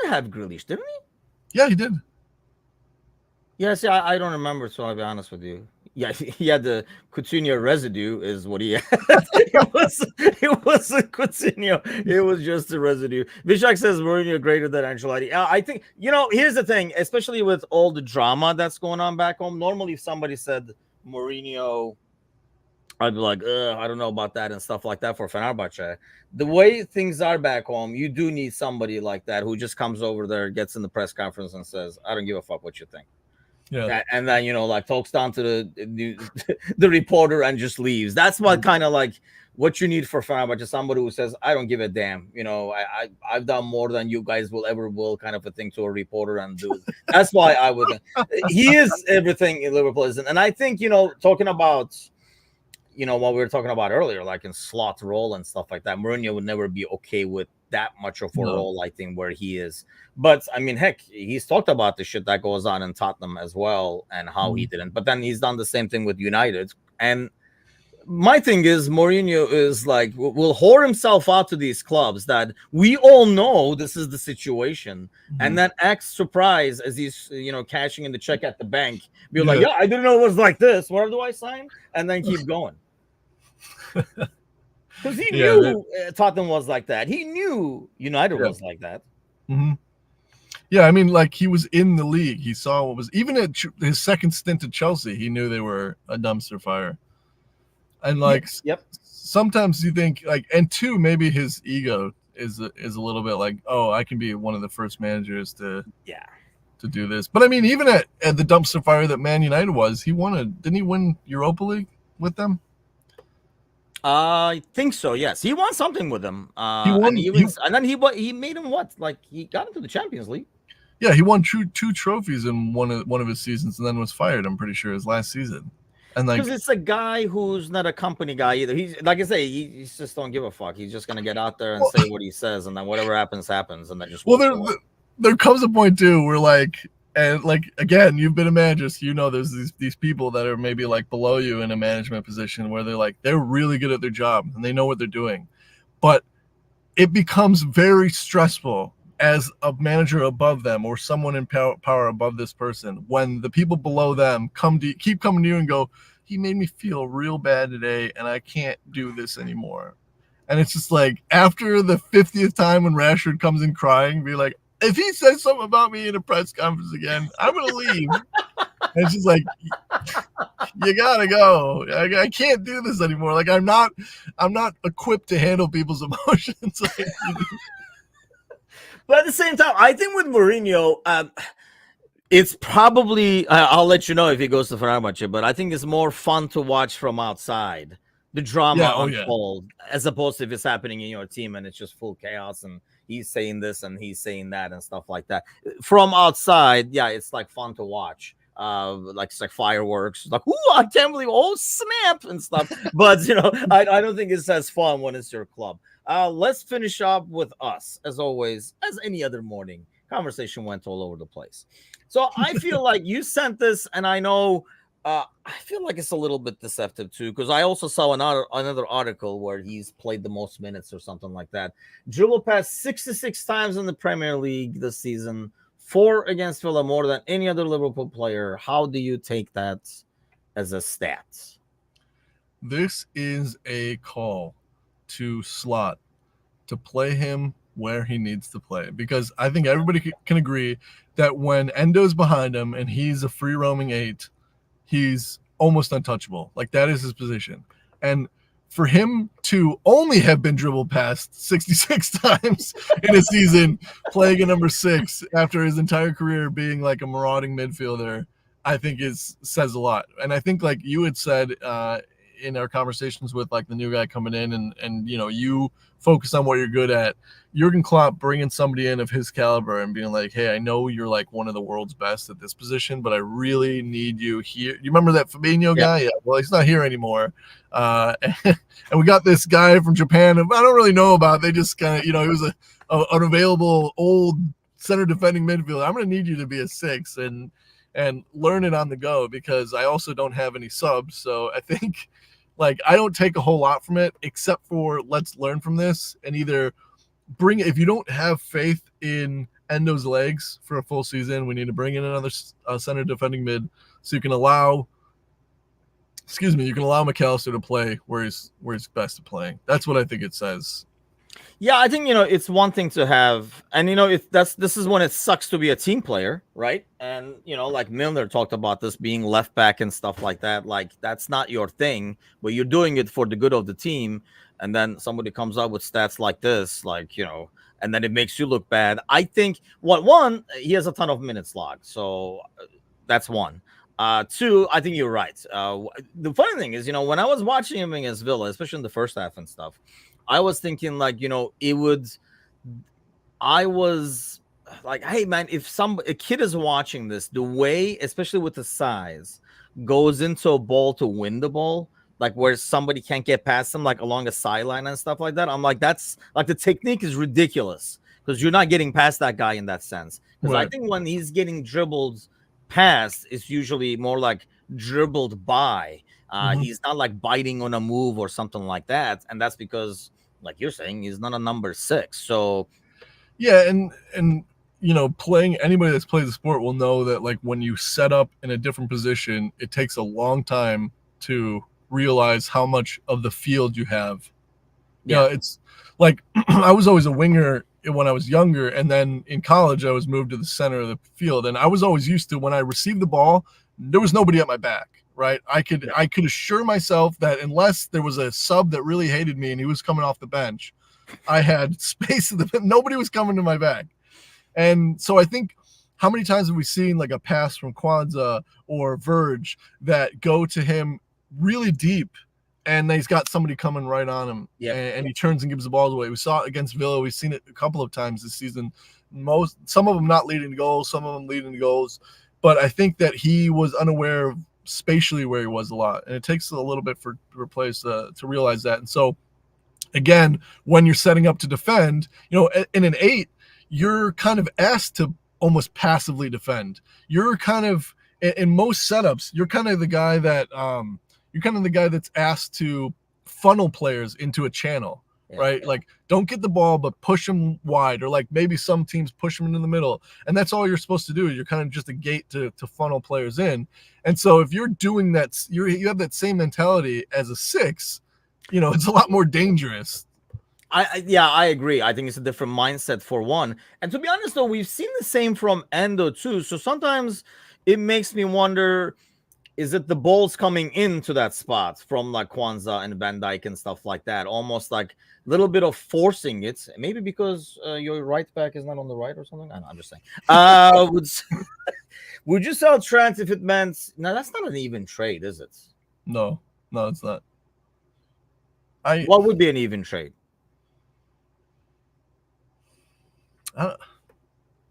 have Grealish, didn't he? Yeah, he did. Yeah, see, I don't remember, so I'll be honest with you. Yeah, he had the Coutinho residue, is what he had. it wasn't Coutinho. It was just the residue. Vishak says Mourinho greater than Ancelotti. I think, here's the thing, especially with all the drama that's going on back home. Normally, if somebody said Mourinho, I'd be like, I don't know about that and stuff like that for Fenerbahce. The way things are back home, you do need somebody like that who just comes over there, gets in the press conference and says, I don't give a fuck what you think. Yeah. And then, talks down to the reporter and just leaves. That's what kind of like what you need for Fenerbahce, somebody who says, I don't give a damn. I've done more than you guys will kind of a thing to a reporter and do. That's why I would. He is everything in Liverpool isn't. And I think, talking about, what we were talking about earlier, like in slot role and stuff like that, Mourinho would never be okay with that much of a role, I think, where he is. But I mean, heck, he's talked about the shit that goes on in Tottenham as well and how he didn't. But then he's done the same thing with United. And my thing is, Mourinho is like, will whore himself out to these clubs that we all know this is the situation, and then act surprised as he's, cashing in the check at the bank. Be like, yeah, I didn't know it was like this. Where do I sign? And then keep going. Because he knew Tottenham was like that. He knew United was like that. Yeah, I mean, like, he was in the league. He saw what was, even at his second stint at Chelsea, he knew they were a dumpster fire. And like, sometimes you think like, and two, maybe his ego is a little bit like, oh, I can be one of the first managers to do this. But I mean, even at the dumpster fire that Man United was, didn't he win Europa League with them? I think so. Yes, he won something with them. He won, and then he made him what? Like, he got into the Champions League. Yeah, he won two trophies in one of his seasons, and then was fired. I'm pretty sure his last season. And like, because it's a guy who's not a company guy either. He's like I say, he just don't give a fuck. He's just gonna get out there and say what he says, and then whatever happens, and then just. Well, there comes a point too where like. And like, again, you've been a manager, so there's these people that are maybe like below you in a management position where they're really good at their job and they know what they're doing. But it becomes very stressful as a manager above them or someone in power above this person when the people below them keep coming to you and go, he made me feel real bad today and I can't do this anymore. And it's just like, after the 50th time when Rashford comes in crying, be like, if he says something about me in a press conference again, I'm going to leave. And it's just like, you got to go. I can't do this anymore. Like, I'm not equipped to handle people's emotions. But at the same time, I think with Mourinho, it's probably, I'll let you know if he goes to Fenerbahce, but I think it's more fun to watch from outside. The drama unfold, as opposed to if it's happening in your team and it's just full chaos and he's saying this and he's saying that and stuff like that. From outside, it's like fun to watch. Like it's like fireworks, like, ooh, I can't believe, oh snap and stuff. But I don't think it's as fun when it's your club. Let's finish up with us, as always, as any other morning. Conversation went all over the place. So I feel like you sent this, and I know I feel like it's a little bit deceptive too, because I also saw another article where he's played the most minutes or something like that. Dribble passed 66 times in the Premier League this season, 4 against Villa, more than any other Liverpool player. How do you take that as a stat? This is a call to Slot to play him where he needs to play, because I think everybody can agree that when Endo's behind him and he's a free roaming 8, he's almost untouchable. Like, that is his position. And for him to only have been dribbled past 66 times in a season playing a number 6 after his entire career being like a marauding midfielder, I think says a lot. And I think like you had said in our conversations with like the new guy coming in and you know, you focus on what you're good at. Jurgen Klopp bringing somebody in of his caliber and being like, hey, I know you're like one of the world's best at this position, but I really need you here. You remember that Fabinho guy? Yeah. Well, he's not here anymore. And we got this guy from Japan. I don't really know about. They just kind of, you know, he was an available old center defending midfielder. I'm going to need you to be a 6 and learn it on the go, because I also don't have any subs. So I think like I don't take a whole lot from it except for let's learn from this and either bring, if you don't have faith in Endo's legs for a full season, we need to bring in another center defending mid so you can allow McAllister to play where he's best at playing. That's what I think it says. Yeah, I think, you know, it's one thing to have, and you know, this is when it sucks to be a team player, right? And you know, like Milner talked about this being left back and stuff like that. Like that's not your thing, but you're doing it for the good of the team. And then somebody comes up with stats like this, like, you know, and then it makes you look bad. I think one, he has a ton of minutes logged, so that's one. 2, I think you're right. The funny thing is, you know, when I was watching him against Villa, especially in the first half and stuff, I was thinking like, you know, I was like, hey man, if a kid is watching this, the way, especially with the size, goes into a ball to win the ball, like where somebody can't get past them, like along a sideline and stuff like that. I'm like, that's like the technique is ridiculous because you're not getting past that guy in that sense. Because I think when he's getting dribbled past, it's usually more like dribbled by. He's not like biting on a move or something like that. And that's because, like you're saying, he's not a number 6. So yeah, and you know, anybody that's played the sport will know that like when you set up in a different position, it takes a long time to realize how much of the field you have. Yeah, you know, it's like I was always a winger when I was younger, and then in college I was moved to the center of the field, and I was always used to when I received the ball, there was nobody at my back. Right, I could assure myself that unless there was a sub that really hated me and he was coming off the bench, I had space. Nobody was coming to my back, and so I think how many times have we seen like a pass from Kwanzaa or Verge that go to him really deep, and he's got somebody coming right on him, and he turns and gives the balls away. We saw it against Villa. We've seen it a couple of times this season. Some of them not leading to goals, some of them leading to goals, but I think that he was unaware of spatially where he was a lot, and it takes a little bit for players to realize that. And so again, when you're setting up to defend, you know, in an 8, you're kind of asked to almost passively defend. You're kind of in most setups, you're kind of the guy that's asked to funnel players into a channel. Right? Like, don't get the ball, but push them wide, or like maybe some teams push them into the middle. And that's all you're supposed to do. You're kind of just a gate to funnel players in. And so if you're doing that, you have that same mentality as a 6, you know, it's a lot more dangerous. I agree. I think it's a different mindset for one. And to be honest, though, we've seen the same from Endo too. So sometimes it makes me wonder, is it the balls coming into that spot from like Kwanzaa and Van Dijk and stuff like that? Almost like a little bit of forcing it. Maybe because your right back is not on the right or something. I'm just saying. Would you sell Trent if it meant... No, that's not an even trade, is it? No, it's not. What would be an even trade?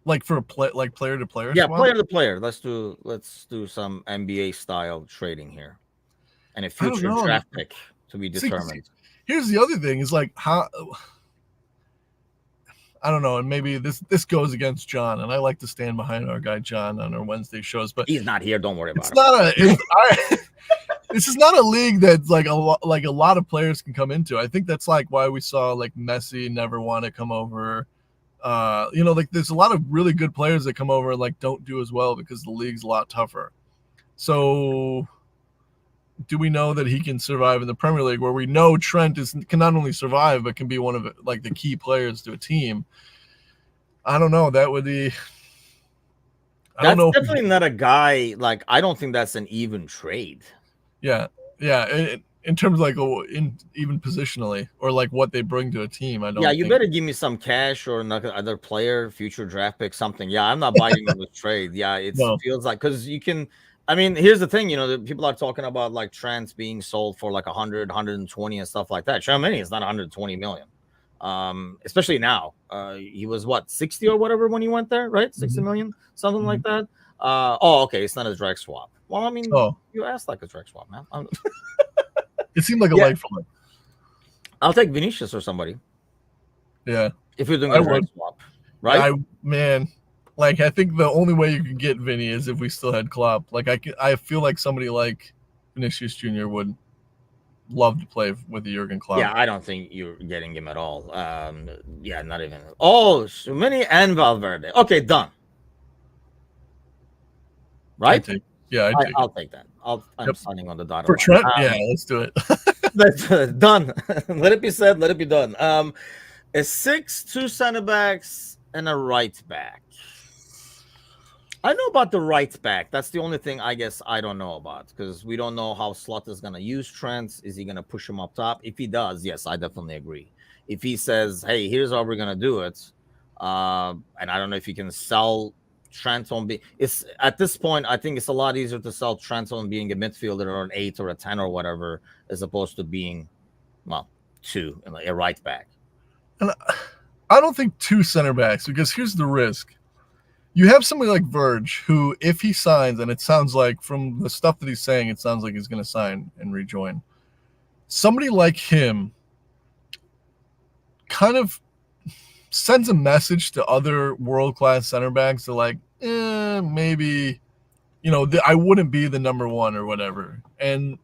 Like for like player to player. Yeah, swap? Player to player. Let's do some NBA style trading here, and a future draft pick to be determined. Here's the other thing: is like how I don't know, and maybe this goes against John, and I like to stand behind our guy John on our Wednesday shows, but he's not here. Don't worry about it. This is not a league that's like a lot of players can come into. I think that's like why we saw like Messi never want to come over. You know, like there's a lot of really good players that come over and like don't do as well because the league's a lot tougher. So do we know that he can survive in the Premier League, where we know Trent can not only survive but can be one of like the key players to a team? I don't know. That would be. That's definitely not a guy. Like, I don't think that's an even trade. Yeah. in terms of like even positionally or like what they bring to a team. I don't. Yeah, you better give me some cash or another player, future draft pick, something. Yeah, I'm not biting on the trade. Yeah, it feels like because you can. I mean, here's the thing. People are talking about like Trent being sold for like 100, 120 and stuff like that. Tchouaméni is not 120 million. Especially now. He was what 60 or whatever when he went there, right? 60 million, something like that. Okay, it's not a direct swap. Well, I mean, you asked like a direct swap, man. It seemed like a like for like. I'll take Vinicius or somebody. Yeah, if you're doing a direct swap, right? I think the only way you can get Vinny is if we still had Klopp. Like I feel like somebody like Vinicius Jr. would love to play with Jurgen Klopp. Yeah, I don't think you're getting him at all. Yeah, not even. Oh, Tchouaméni and Valverde. Okay, done. Right? I'll take that. I'm signing on the dotted line. For Trent, yeah, let's do it. That's done. Let it be said. Let it be done. A 6, 2 center backs, and a right back. I know about the right back. That's the only thing I guess I don't know about because we don't know how Slot is going to use Trent. Is he going to push him up top? If he does, yes, I definitely agree. If he says, hey, here's how we're going to do it, and I don't know if you can sell Trent on it's at this point, I think it's a lot easier to sell Trent on being a midfielder or an 8 or a 10 or whatever, as opposed to being, 2, like a right back. And I don't think 2 center backs, because here's the risk. You have somebody like Verge, who, if he signs, and it sounds like from the stuff that he's saying, it sounds like he's going to sign and rejoin. Somebody like him kind of sends a message to other world-class center backs to like, maybe, I wouldn't be the number 1 or whatever. And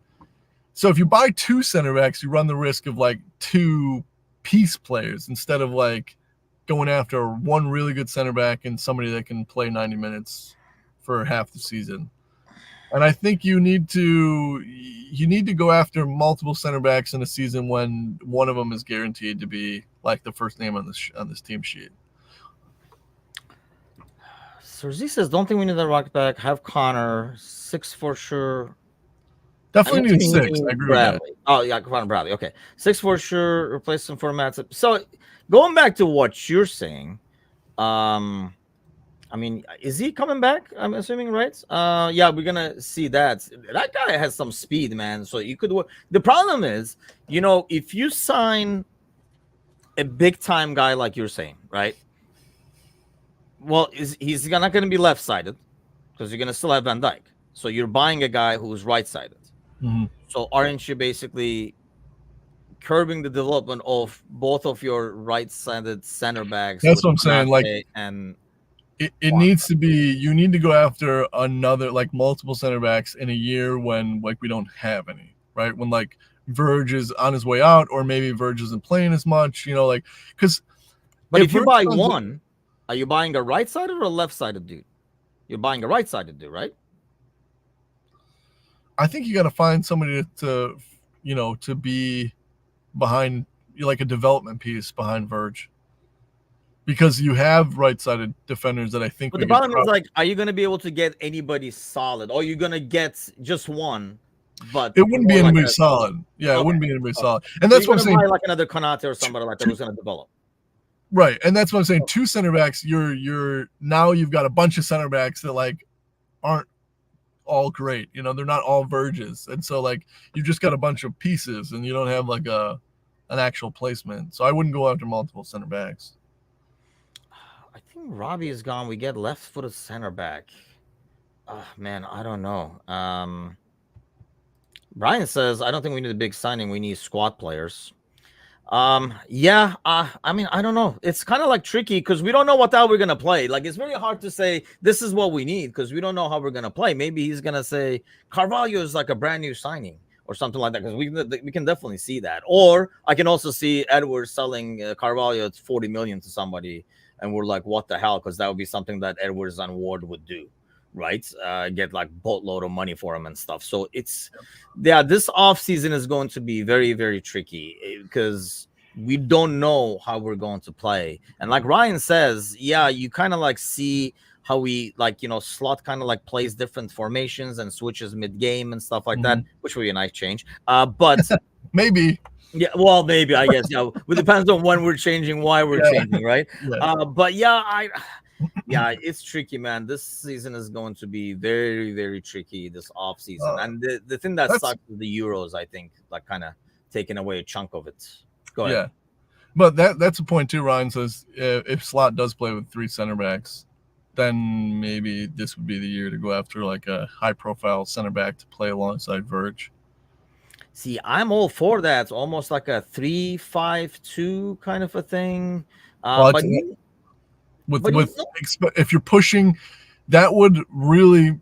so if you buy 2 center backs, you run the risk of like 2 piece players instead of like going after 1 really good center back and somebody that can play 90 minutes for half the season. And I think you need to go after multiple center backs in a season when one of them is guaranteed to be like the first name on this team sheet. Sergi says, don't think we need a right back. Have Connor 6 for sure. Definitely need 6. I agree Bradley. with that. Oh yeah, Connor Bradley. Okay, 6 for sure. Replace him for Matt. So going back to what you're saying, I mean, is he coming back? I'm assuming, right? Yeah, we're gonna see that. That guy has some speed, man. So you could work. The problem is, if you sign a big time guy like you're saying, right? Well, he's not gonna be left sided because you're gonna still have Van Dijk. So you're buying a guy who's right sided. Mm-hmm. So aren't you basically curbing the development of both of your right-sided center backs? That's what I'm saying. Like, and it needs to be. You need to go after another, like, multiple center backs in a year when like we don't have any, right? When like Verge is on his way out, or maybe Verge isn't playing as much, like because. But if you buy one, are you buying a right-sided or a left-sided dude? You're buying a right-sided dude, right? I think you got to find somebody to be behind, like a development piece behind Verge, because you have right-sided defenders that I think. But the problem is, like, are you going to be able to get anybody solid, or are you going to get just one? But it wouldn't be anybody solid. Yeah, okay. It wouldn't be anybody solid, and that's what I'm saying. Like another Konate or somebody like that who's going to develop. Right, and that's what I'm saying. 2 center backs. You're now you've got a bunch of center backs that like aren't all great, they're not all Verges, and so like you just got a bunch of pieces and you don't have like an actual placement. So I wouldn't go after multiple center backs. I think Robbie is gone. We get left-footed center back. Man, I don't know. Brian says, I don't think we need a big signing. We need squad players. Yeah, I mean, I don't know. It's kind of like tricky because we don't know what the hell we're gonna play. Like, it's very hard to say this is what we need because we don't know how we're gonna play. Maybe he's gonna say Carvalho is like a brand new signing or something like that, because we can definitely see that. Or I can also see Edwards selling Carvalho at 40 million to somebody, and we're like, what the hell? Because that would be something that Edwards and Ward would do, right? Get like boatload of money for him and stuff. So it's, yeah, this offseason is going to be very, very tricky because we don't know how we're going to play. And like Ryan says, yeah, you kind of like see how we like, Slot kind of like plays different formations and switches mid-game and stuff like that, which would be a nice change. But maybe. Yeah, well, maybe, I guess. Yeah, it depends on when we're changing, why we're changing, right? But it's tricky, man. This season is going to be very, very tricky this off season, and the thing that sucks is the Euros. I think like kind of taking away a chunk of it. Go ahead. Yeah, but that's a point too. Ryan says if Slot does play with 3 center backs, then maybe this would be the year to go after like a high-profile center back to play alongside Verge. See, I'm all for that. It's almost like a 3-5-2 kind of a thing. If you're pushing, that would really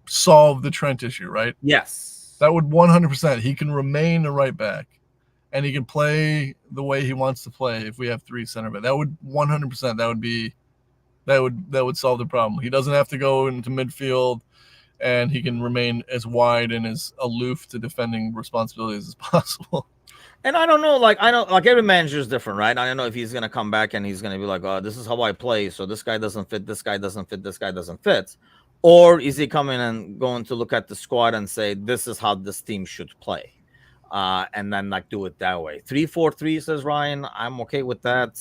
solve the Trent issue, right? Yes. That would 100%. He can remain a right back, and he can play the way he wants to play if we have 3 center backs. That would 100%. That would solve the problem. He doesn't have to go into midfield, and he can remain as wide and as aloof to defending responsibilities as possible. And I don't know, like every manager is different, right? I don't know if he's gonna come back and he's gonna be like, "Oh, this is how I play, so this guy doesn't fit, this guy doesn't fit, this guy doesn't fit," or is he coming and going to look at the squad and say, "This is how this team should play," and then like do it that way. 3-4-3 says Ryan. I'm okay with that.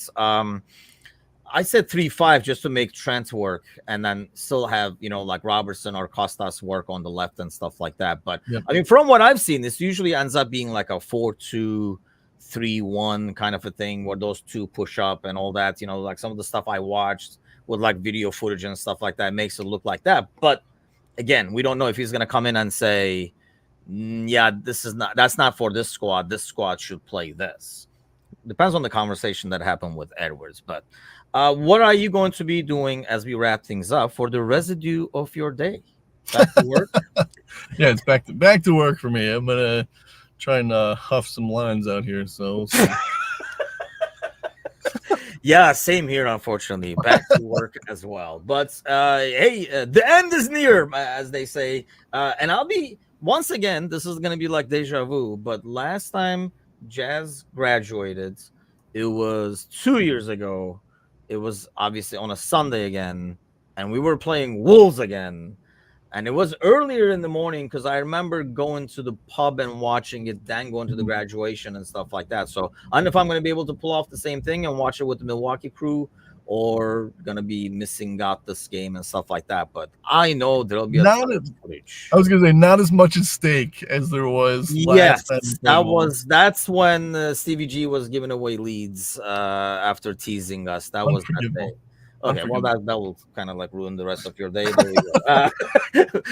I said 3-5 just to make Trent work and then still have, like Robertson or Costas work on the left and stuff like that. But I mean, from what I've seen, this usually ends up being like a 4-2-3-1 kind of a thing where those two push up and all that, like some of the stuff I watched with like video footage and stuff like that makes it look like that. But again, we don't know if he's going to come in and say, yeah, that's not for this squad. This squad should play this. Depends on the conversation that happened with Edwards. But what are you going to be doing as we wrap things up for the residue of your day? Back to work? Yeah, it's back to work for me. I'm gonna try and huff some lines out here. So yeah, same here. Unfortunately, back to work as well. But hey, the end is near, as they say. And I'll be once again. This is gonna be like deja vu. But last time Jazz graduated, it was 2 years ago. It was obviously on a Sunday again, and we were playing Wolves again. And it was earlier in the morning because I remember going to the pub and watching it, then going to the graduation and stuff like that. So I don't know if I'm going to be able to pull off the same thing and watch it with the Milwaukee crew or going to be missing out this game and stuff like that. But I know there'll be footage. I was going to say not as much at stake as there was last time. That's when Stevie G was giving away leads after teasing us. That was that day. Okay, well, that will kind of like ruin the rest of your day. There you go.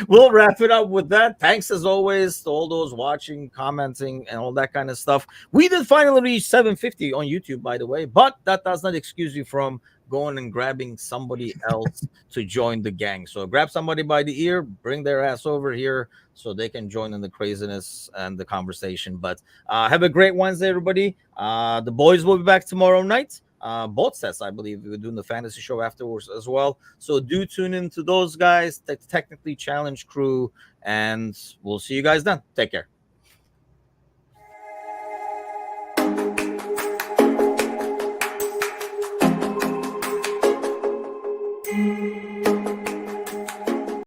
We'll wrap it up with that. Thanks as always to all those watching, commenting, and all that kind of stuff. We did finally reach 750 on YouTube, by the way, but that does not excuse you from going and grabbing somebody else to join the gang. So grab somebody by the ear, bring their ass over here so they can join in the craziness and the conversation. But have a great Wednesday, everybody. The boys will be back tomorrow night. Both sets, I believe. We're doing the fantasy show afterwards as well. So do tune in to those guys, the Technically Challenged crew, and we'll see you guys then. Take care.